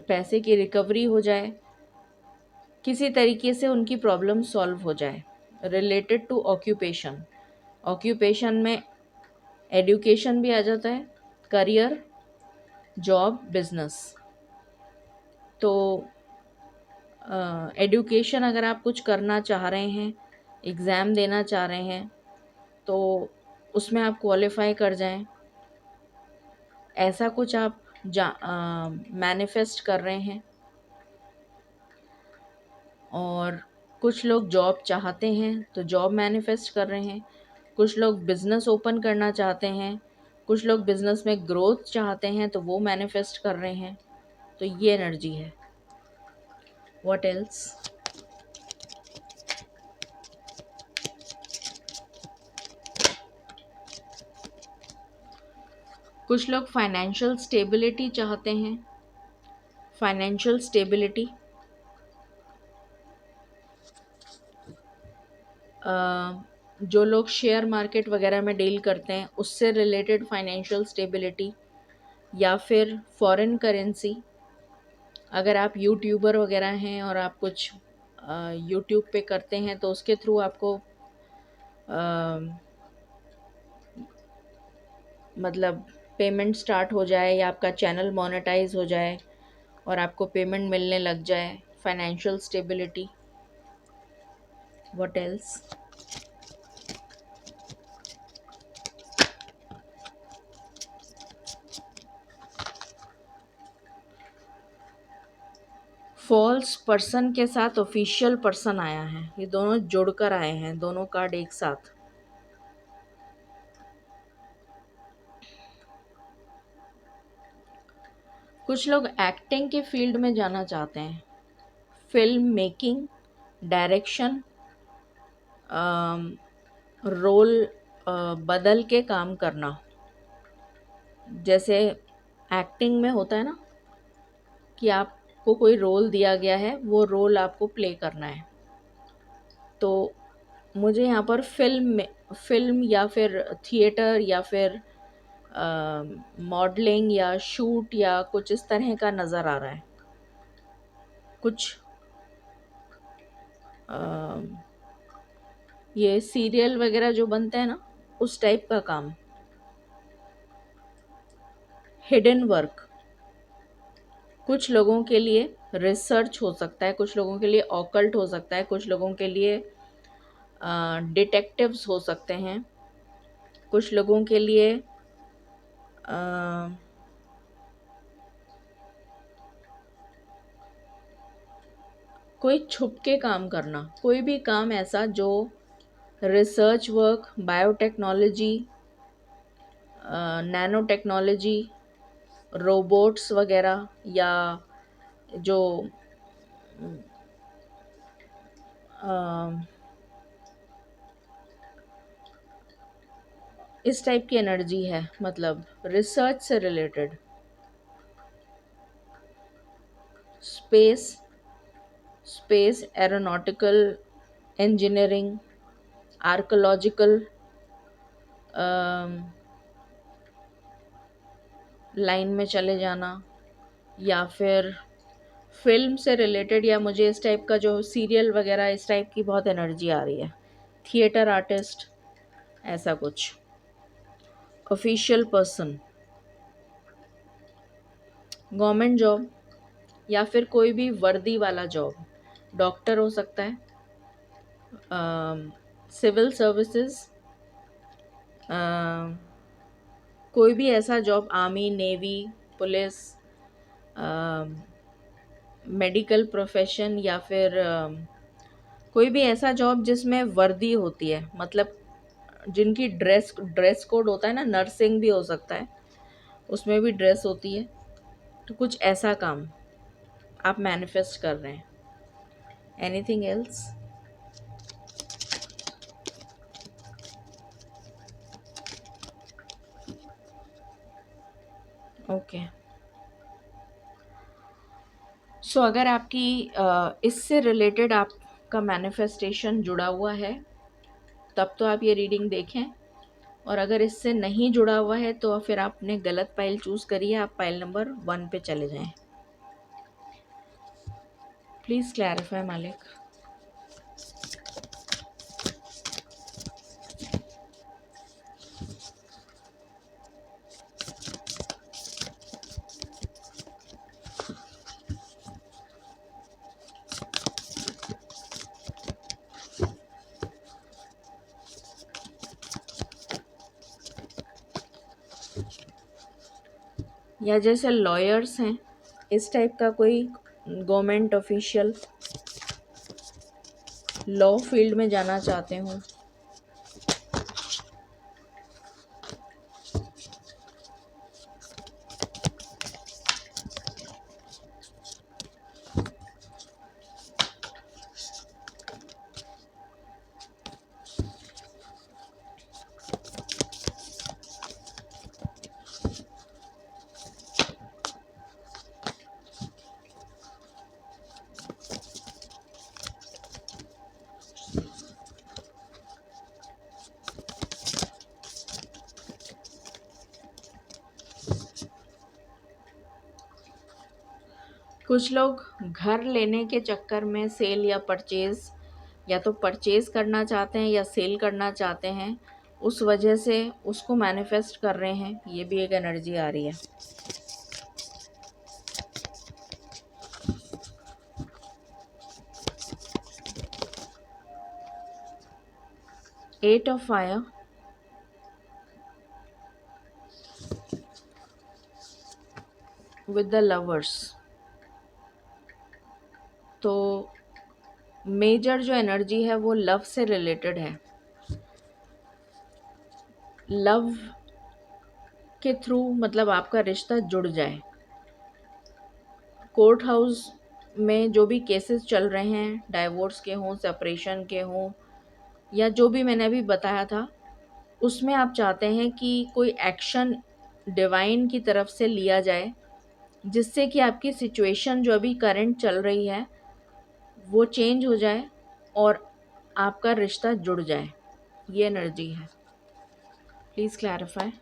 A: पैसे की रिकवरी हो जाए, किसी तरीके से उनकी प्रॉब्लम सॉल्व हो जाए। रिलेटेड टू ऑक्यूपेशन, ऑक्यूपेशन में एजुकेशन भी आ जाता है, करियर, जॉब, बिजनेस। तो एजुकेशन अगर आप कुछ करना चाह रहे हैं, एग्ज़ाम देना चाह रहे हैं, तो उसमें आप क्वालिफाई कर जाएं, ऐसा कुछ आप मैनिफेस्ट कर रहे हैं। और कुछ लोग जॉब चाहते हैं तो जॉब मैनिफेस्ट कर रहे हैं, कुछ लोग बिज़नेस ओपन करना चाहते हैं, कुछ लोग बिज़नेस में ग्रोथ चाहते हैं तो वो मैनिफेस्ट कर रहे हैं। तो ये एनर्जी है। What else? कुछ लोग फाइनेंशियल स्टेबिलिटी चाहते हैं, फाइनेंशियल स्टेबिलिटी। जो लोग शेयर मार्केट वगैरह में डील करते हैं उससे रिलेटेड फाइनेंशियल स्टेबिलिटी, या फिर फॉरेन करेंसी। अगर आप यूट्यूबर वगैरह हैं और आप कुछ यूट्यूब पे करते हैं तो उसके थ्रू आपको मतलब पेमेंट स्टार्ट हो जाए, या आपका चैनल मोनेटाइज हो जाए और आपको पेमेंट मिलने लग जाए, financial stability. What else? False person के साथ ऑफिशियल पर्सन आया है, ये दोनों जुड़कर आए हैं, दोनों कार्ड एक साथ। कुछ लोग एक्टिंग के फील्ड में जाना चाहते हैं, फिल्म मेकिंग, डायरेक्शन, रोल बदल के काम करना। जैसे एक्टिंग में होता है ना कि आपको कोई रोल दिया गया है, वो रोल आपको प्ले करना है। तो मुझे यहाँ पर फिल्म या फिर थिएटर या फिर मॉडलिंग या शूट या कुछ इस तरह का नज़र आ रहा है। कुछ ये सीरियल वगैरह जो बनते हैं ना, उस टाइप का काम। हिडन वर्क, कुछ लोगों के लिए रिसर्च हो सकता है, कुछ लोगों के लिए ऑकल्ट हो सकता है, कुछ लोगों के लिए डिटेक्टिव्स हो सकते हैं, कुछ लोगों के लिए कोई छुप के काम करना, कोई भी काम ऐसा जो research work, biotechnology, nano technology, robots वगैरह, या जो इस टाइप की एनर्जी है, मतलब रिसर्च से related. Space, space, aeronautical engineering, archaeological line में चले जाना, या फिर फिल्म से रिलेटेड, या मुझे इस टाइप का जो सीरियल वगैरह इस टाइप की बहुत एनर्जी आ रही है। थिएटर आर्टिस्ट, ऐसा कुछ। ऑफिशियल पर्सन, गवर्नमेंट जॉब, या फिर कोई भी वर्दी वाला जॉब, डॉक्टर हो सकता है, सिविल सर्विसेज, कोई भी ऐसा job, army, navy, police, medical profession, या फिर कोई भी ऐसा जॉब जिसमें वर्दी होती है, मतलब जिनकी ड्रेस कोड होता है ना, नर्सिंग भी हो सकता है, उसमें भी ड्रेस होती है। तो कुछ ऐसा काम आप मैनिफेस्ट कर रहे हैं। Anything else? ओके। सो अगर आपकी इससे रिलेटेड आपका मैनिफेस्टेशन जुड़ा हुआ है, तब तो आप ये रीडिंग देखें। और अगर इससे नहीं जुड़ा हुआ है तो फिर आपने गलत पाइल चूज़ करी है, आप पाइल नंबर 1 पे चले जाएं। प्लीज़ क्लैरिफाई मालिक। या जैसे लॉयर्स हैं, इस टाइप का कोई गवर्नमेंट ऑफिशियल, लॉ फील्ड में जाना चाहते हो, कुछ लोग घर लेने के चक्कर में सेल या परचेज़, या तो परचेज़ करना चाहते हैं या सेल करना चाहते हैं, उस वजह से उसको मैनिफेस्ट कर रहे हैं। ये भी एक एनर्जी आ रही है। Eight of fire, with the lovers. तो मेजर जो एनर्जी है वो लव से रिलेटेड है। लव के थ्रू मतलब आपका रिश्ता जुड़ जाए। कोर्ट हाउस में जो भी केसेस चल रहे हैं, डाइवोर्स के हों, सेपरेशन के हों, या जो भी मैंने अभी बताया था, उसमें आप चाहते हैं कि कोई एक्शन डिवाइन की तरफ से लिया जाए, जिससे कि आपकी सिचुएशन जो अभी करंट चल रही है वो चेंज हो जाए और आपका रिश्ता जुड़ जाए। ये एनर्जी है। Please clarify.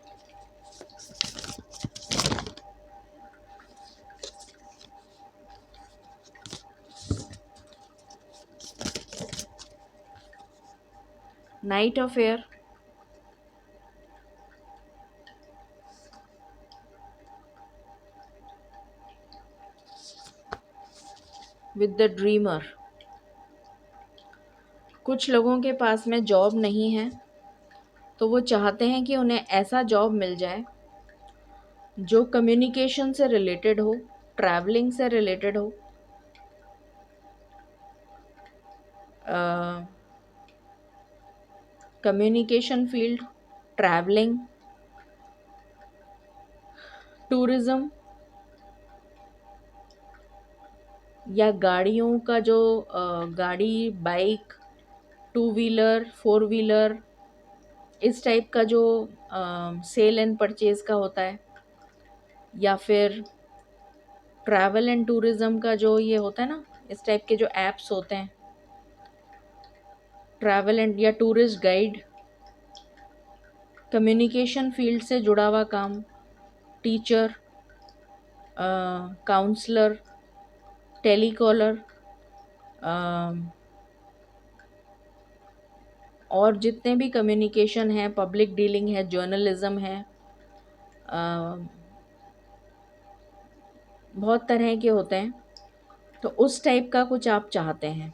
A: Night of air, with the dreamer. कुछ लोगों के पास में जॉब नहीं है, तो वो चाहते हैं कि उन्हें ऐसा जॉब मिल जाए जो कम्युनिकेशन से रिलेटेड हो, ट्रैवलिंग से रिलेटेड हो, कम्युनिकेशन फील्ड, ट्रैवलिंग, टूरिज़्म, या गाड़ियों का जो गाड़ी, bike, two wheeler, four wheeler, इस टाइप का जो सेल एंड परचेज़ का होता है, या फिर ट्रैवल एंड टूरिज़्म का जो ये होता है ना, इस टाइप के जो एप्स होते हैं, ट्रैवल एंड या टूरिस्ट गाइड, कम्युनिकेशन फील्ड से जुड़ा हुआ काम, टीचर, काउंसलर, टेलीकॉलर, और जितने भी कम्युनिकेशन है, पब्लिक डीलिंग है, जर्नलिज्म है, बहुत तरह के होते हैं। तो उस टाइप का कुछ आप चाहते हैं,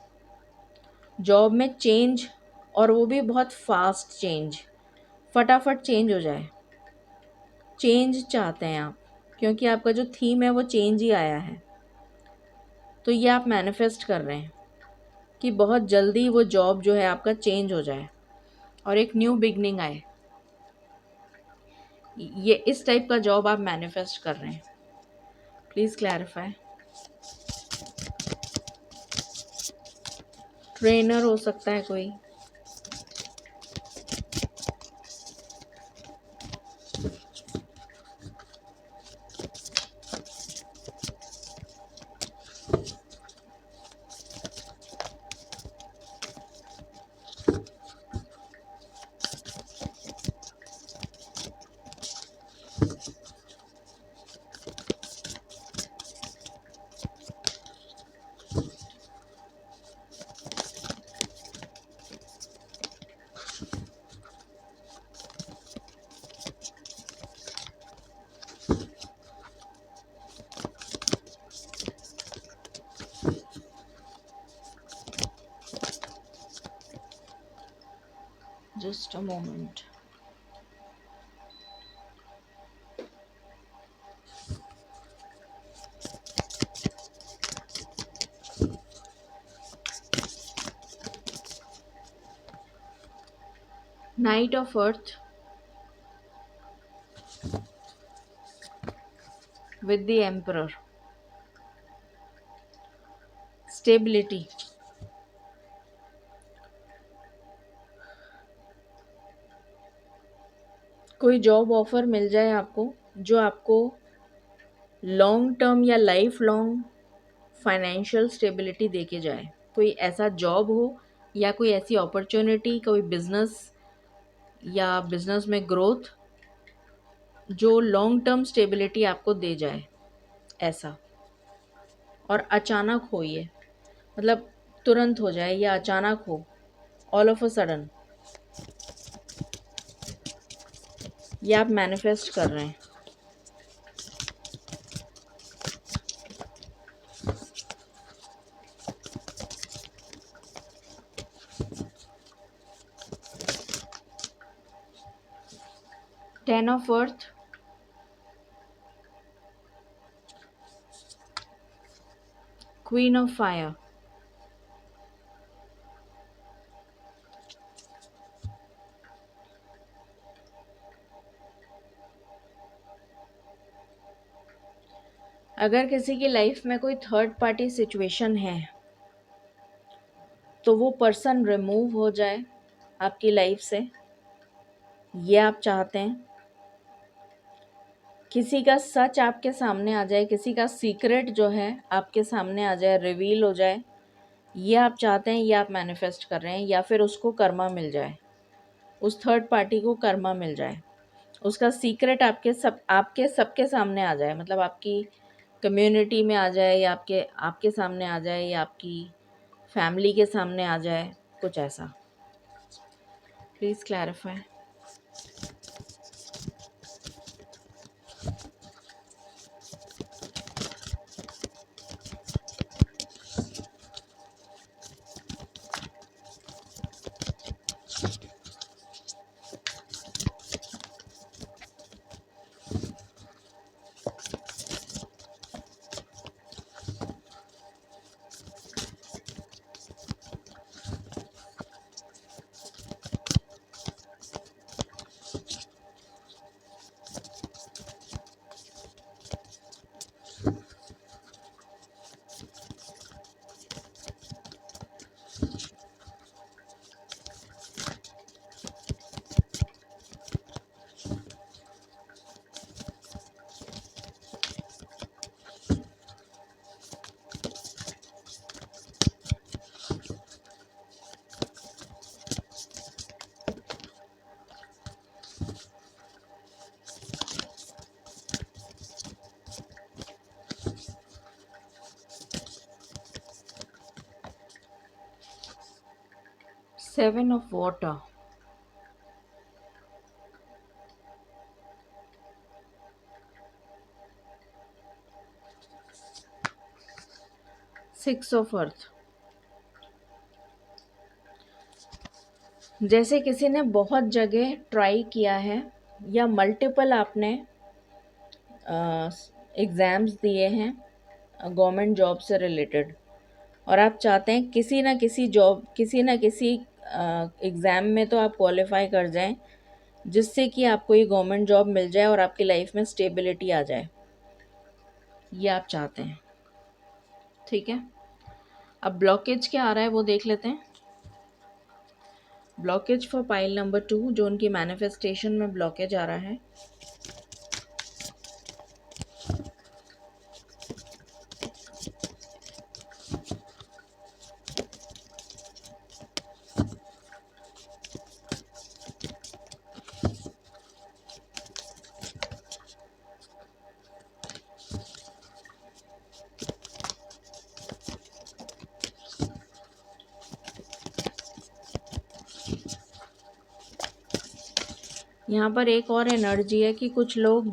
A: जॉब में चेंज, और वो भी बहुत फास्ट चेंज, फटाफट चेंज हो जाए, चेंज चाहते हैं आप, क्योंकि आपका जो थीम है वो चेंज ही आया है। तो ये आप मैनिफेस्ट कर रहे हैं कि बहुत जल्दी वो जॉब जो है आपका चेंज हो जाए और एक न्यू बिगनिंग आए। ये इस टाइप का जॉब आप मैनिफेस्ट कर रहे हैं। Please clarify. ट्रेनर हो सकता है कोई। Just a moment. Night of earth with the emperor. Stability. कोई जॉब ऑफर मिल जाए आपको जो आपको लॉन्ग टर्म या लाइफ लॉन्ग फाइनेंशियल स्टेबिलिटी दे के जाए। कोई ऐसा जॉब हो या कोई ऐसी अपॉर्चुनिटी, कोई बिजनेस या बिजनेस में ग्रोथ जो लॉन्ग टर्म स्टेबिलिटी आपको दे जाए, ऐसा। और अचानक हो ये, मतलब तुरंत हो जाए या अचानक हो, ऑल ऑफ अ सडन। ये आप मैनिफेस्ट कर रहे हैं। Ten of earth, queen of fire. अगर किसी की लाइफ में कोई थर्ड पार्टी सिचुएशन है तो वो पर्सन रिमूव हो जाए आपकी लाइफ से, ये आप चाहते हैं। किसी का सच आपके सामने आ जाए, किसी का सीक्रेट जो है आपके सामने आ जाए, रिवील हो जाए, ये आप चाहते हैं, ये आप मैनिफेस्ट कर रहे हैं। या फिर उसको कर्मा मिल जाए, उस थर्ड पार्टी को कर्मा मिल जाए, उसका सीक्रेट आपके सबके सामने आ जाए, मतलब आपकी कम्युनिटी में आ जाए, या आपके आपके सामने आ जाए, या आपकी फैमिली के सामने आ जाए, कुछ ऐसा। Please clarify. 7 of water। Six of earth. जैसे किसी ने बहुत जगह ट्राई किया है या मल्टीपल आपने एग्ज़ाम्स दिए हैं गवर्नमेंट जॉब से रिलेटेड, और आप चाहते हैं किसी ना किसी एग्ज़ाम में तो आप क्वालिफाई कर जाएं, जिससे कि आपको ये गवर्नमेंट जॉब मिल जाए और आपकी लाइफ में स्टेबिलिटी आ जाए। ये आप चाहते हैं, ठीक है। अब ब्लॉकेज क्या आ रहा है वो देख लेते हैं। ब्लॉकेज फॉर पाइल नंबर 2, जो उनकी मैनिफेस्टेशन में ब्लॉकेज आ रहा है। यहाँ पर एक और एनर्जी है कि कुछ लोग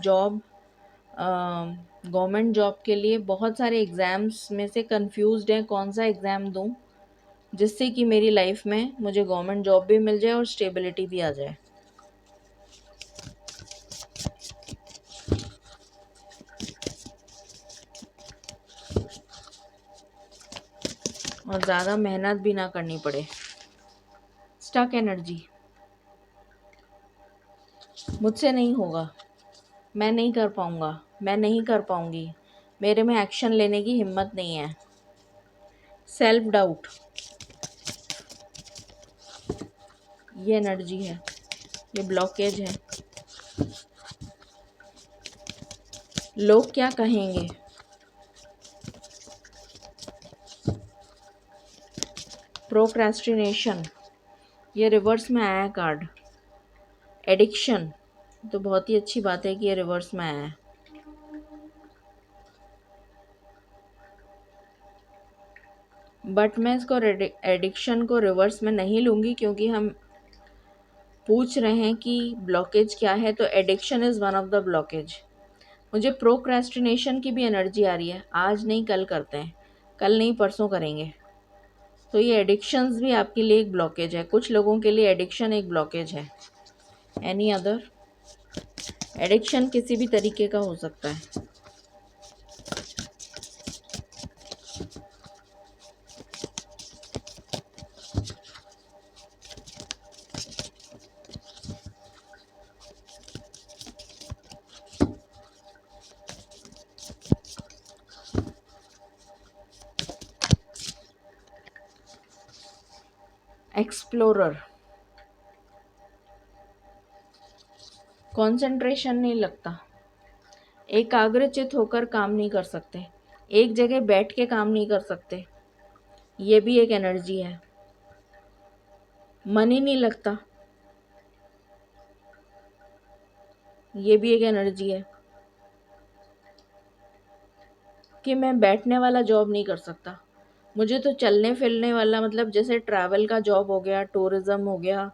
A: गवर्नमेंट जॉब के लिए बहुत सारे एग्ज़ाम्स में से कंफ्यूज्ड हैं, कौन सा एग्ज़ाम दूं जिससे कि मेरी लाइफ में मुझे गवर्नमेंट जॉब भी मिल जाए और स्टेबिलिटी भी आ जाए। और ज़्यादा मेहनत भी ना करनी पड़े। स्टक एनर्जी, मुझसे नहीं होगा, मैं नहीं कर पाऊँगा, मैं नहीं कर पाऊँगी, मेरे में एक्शन लेने की हिम्मत नहीं है। सेल्फ डाउट, ये एनर्जी है, ये ब्लॉकेज है। लोग क्या कहेंगे, प्रोक्रेस्टिनेशन, ये रिवर्स में आया कार्ड। एडिक्शन, तो बहुत ही अच्छी बात है कि ये रिवर्स में आया है। बट मैं इसको एडिक्शन को रिवर्स में नहीं लूँगी, क्योंकि हम पूछ रहे हैं कि ब्लॉकेज क्या है, तो addiction is one of the blockage. मुझे प्रोक्रेस्टिनेशन की भी एनर्जी आ रही है, आज नहीं कल करते हैं, कल नहीं परसों करेंगे। तो ये एडिक्शंस भी आपके लिए एक ब्लॉकेज है, कुछ लोगों के लिए एडिक्शन एक ब्लॉकेज है। Any other? एडिक्शन किसी भी तरीके का हो सकता है। एक्सप्लोरर, कंसंट्रेशन नहीं लगता, एकाग्रचित होकर काम नहीं कर सकते, एक जगह बैठ के काम नहीं कर सकते, ये भी एक एनर्जी है। मन ही नहीं लगता, ये भी एक एनर्जी है कि मैं बैठने वाला जॉब नहीं कर सकता, मुझे तो चलने फिरने वाला, मतलब जैसे ट्रैवल का जॉब हो गया, टूरिज़्म हो गया,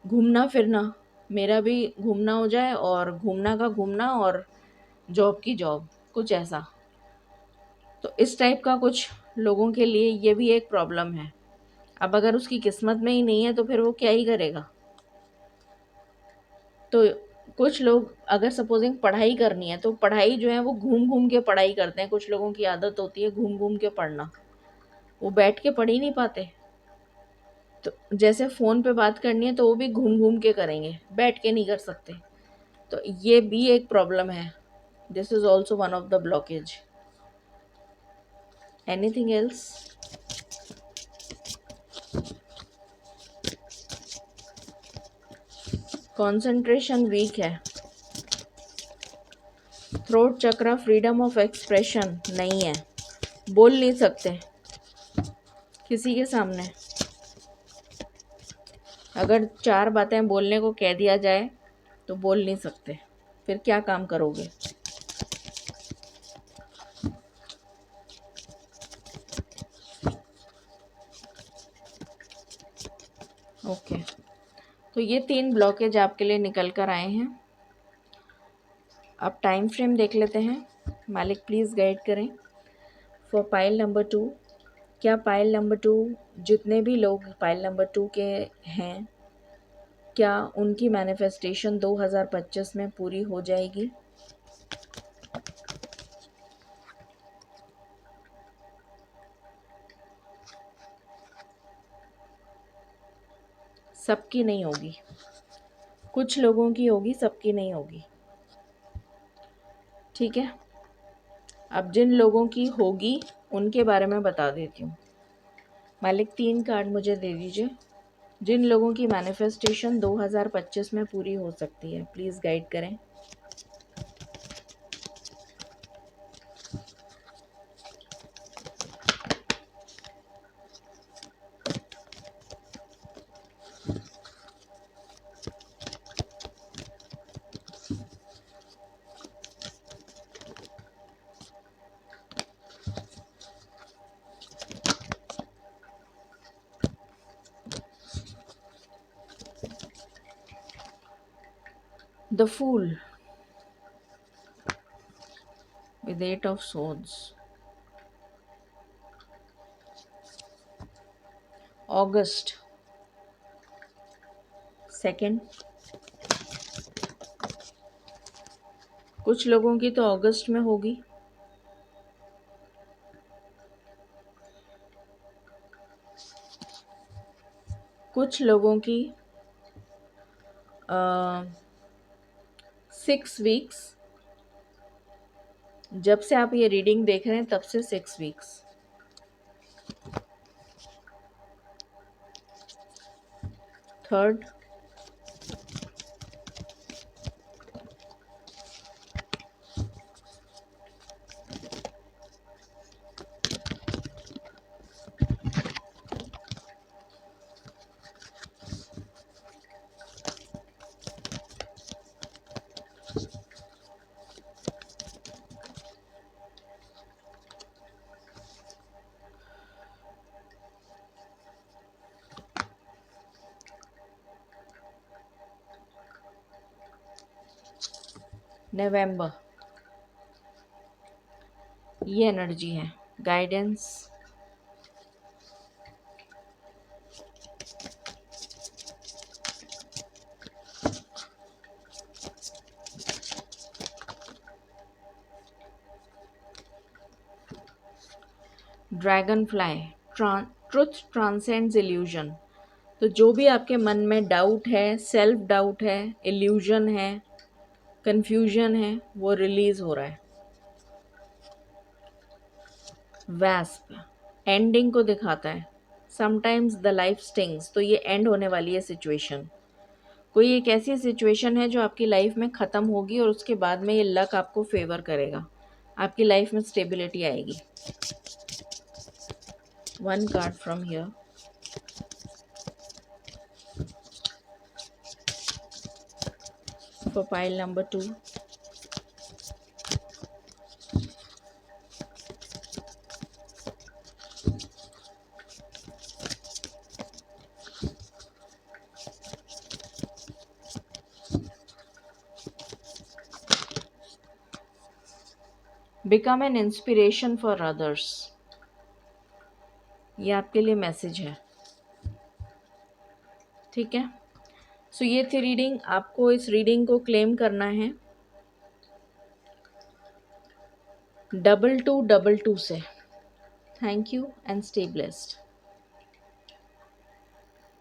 A: घूमना फिरना, मेरा भी घूमना हो जाए और घूमना का घूमना और जॉब की जॉब, कुछ ऐसा। तो इस टाइप का कुछ लोगों के लिए ये भी एक प्रॉब्लम है। अब अगर उसकी किस्मत में ही नहीं है तो फिर वो क्या ही करेगा। तो कुछ लोग अगर सपोजिंग पढ़ाई करनी है तो पढ़ाई जो है वो घूम घूम के पढ़ाई करते हैं। कुछ लोगों की आदत होती है घूम घूम के पढ़ना, वो बैठ के पढ़ ही नहीं पाते। तो जैसे फ़ोन पे बात करनी है तो वो भी घूम घूम के करेंगे, बैठ के नहीं कर सकते। तो ये भी एक प्रॉब्लम है। This is also one of the blockage. Anything else? Concentration weak है। Throat chakra, freedom of expression नहीं है, बोल नहीं सकते किसी के सामने। अगर 4 बातें बोलने को कह दिया जाए तो बोल नहीं सकते, फिर क्या काम करोगे। ओके, तो ये 3 ब्लॉकेज आपके लिए निकल कर आए हैं। अब टाइम फ्रेम देख लेते हैं। मालिक प्लीज़ गाइड करें फॉर पाइल नंबर 2। क्या पाइल नंबर 2, जितने भी लोग पाइल नंबर 2 के हैं, क्या उनकी मैनिफेस्टेशन 2025 में पूरी हो जाएगी? सबकी नहीं होगी, कुछ लोगों की होगी, सबकी नहीं होगी। ठीक है, अब जिन लोगों की होगी उनके बारे में बता देती हूँ। मालिक 3 कार्ड मुझे दे दीजिए। जिन लोगों की मैनिफेस्टेशन 2025 में पूरी हो सकती है, प्लीज़ गाइड करें। The fool with 8 of swords, अगस्त 2, कुछ लोगों की तो अगस्त में होगी, कुछ लोगों की 6 वीक्स, जब से आप ये रीडिंग देख रहे हैं तब से 6 वीक्स। थर्ड, नवंबर, ये एनर्जी है, guidance, dragon fly, truth transcends illusion. तो जो भी आपके मन में डाउट है, सेल्फ डाउट है, इल्यूजन है, कंफ्यूजन है, वो रिलीज हो रहा है। वैस्प, एंडिंग को दिखाता है। समटाइम्स द लाइफ स्टिंग्स, तो ये एंड होने वाली है सिचुएशन। कोई एक ऐसी सिचुएशन है जो आपकी लाइफ में ख़त्म होगी और उसके बाद में ये लक आपको फेवर करेगा, आपकी लाइफ में स्टेबिलिटी आएगी। 1 card from here, for pile number 2, become an inspiration for others. ये आपके लिए मैसेज है। ठीक है, सो ये थी रीडिंग। आपको इस रीडिंग को क्लेम करना है 2222 से। Thank you and stay blessed.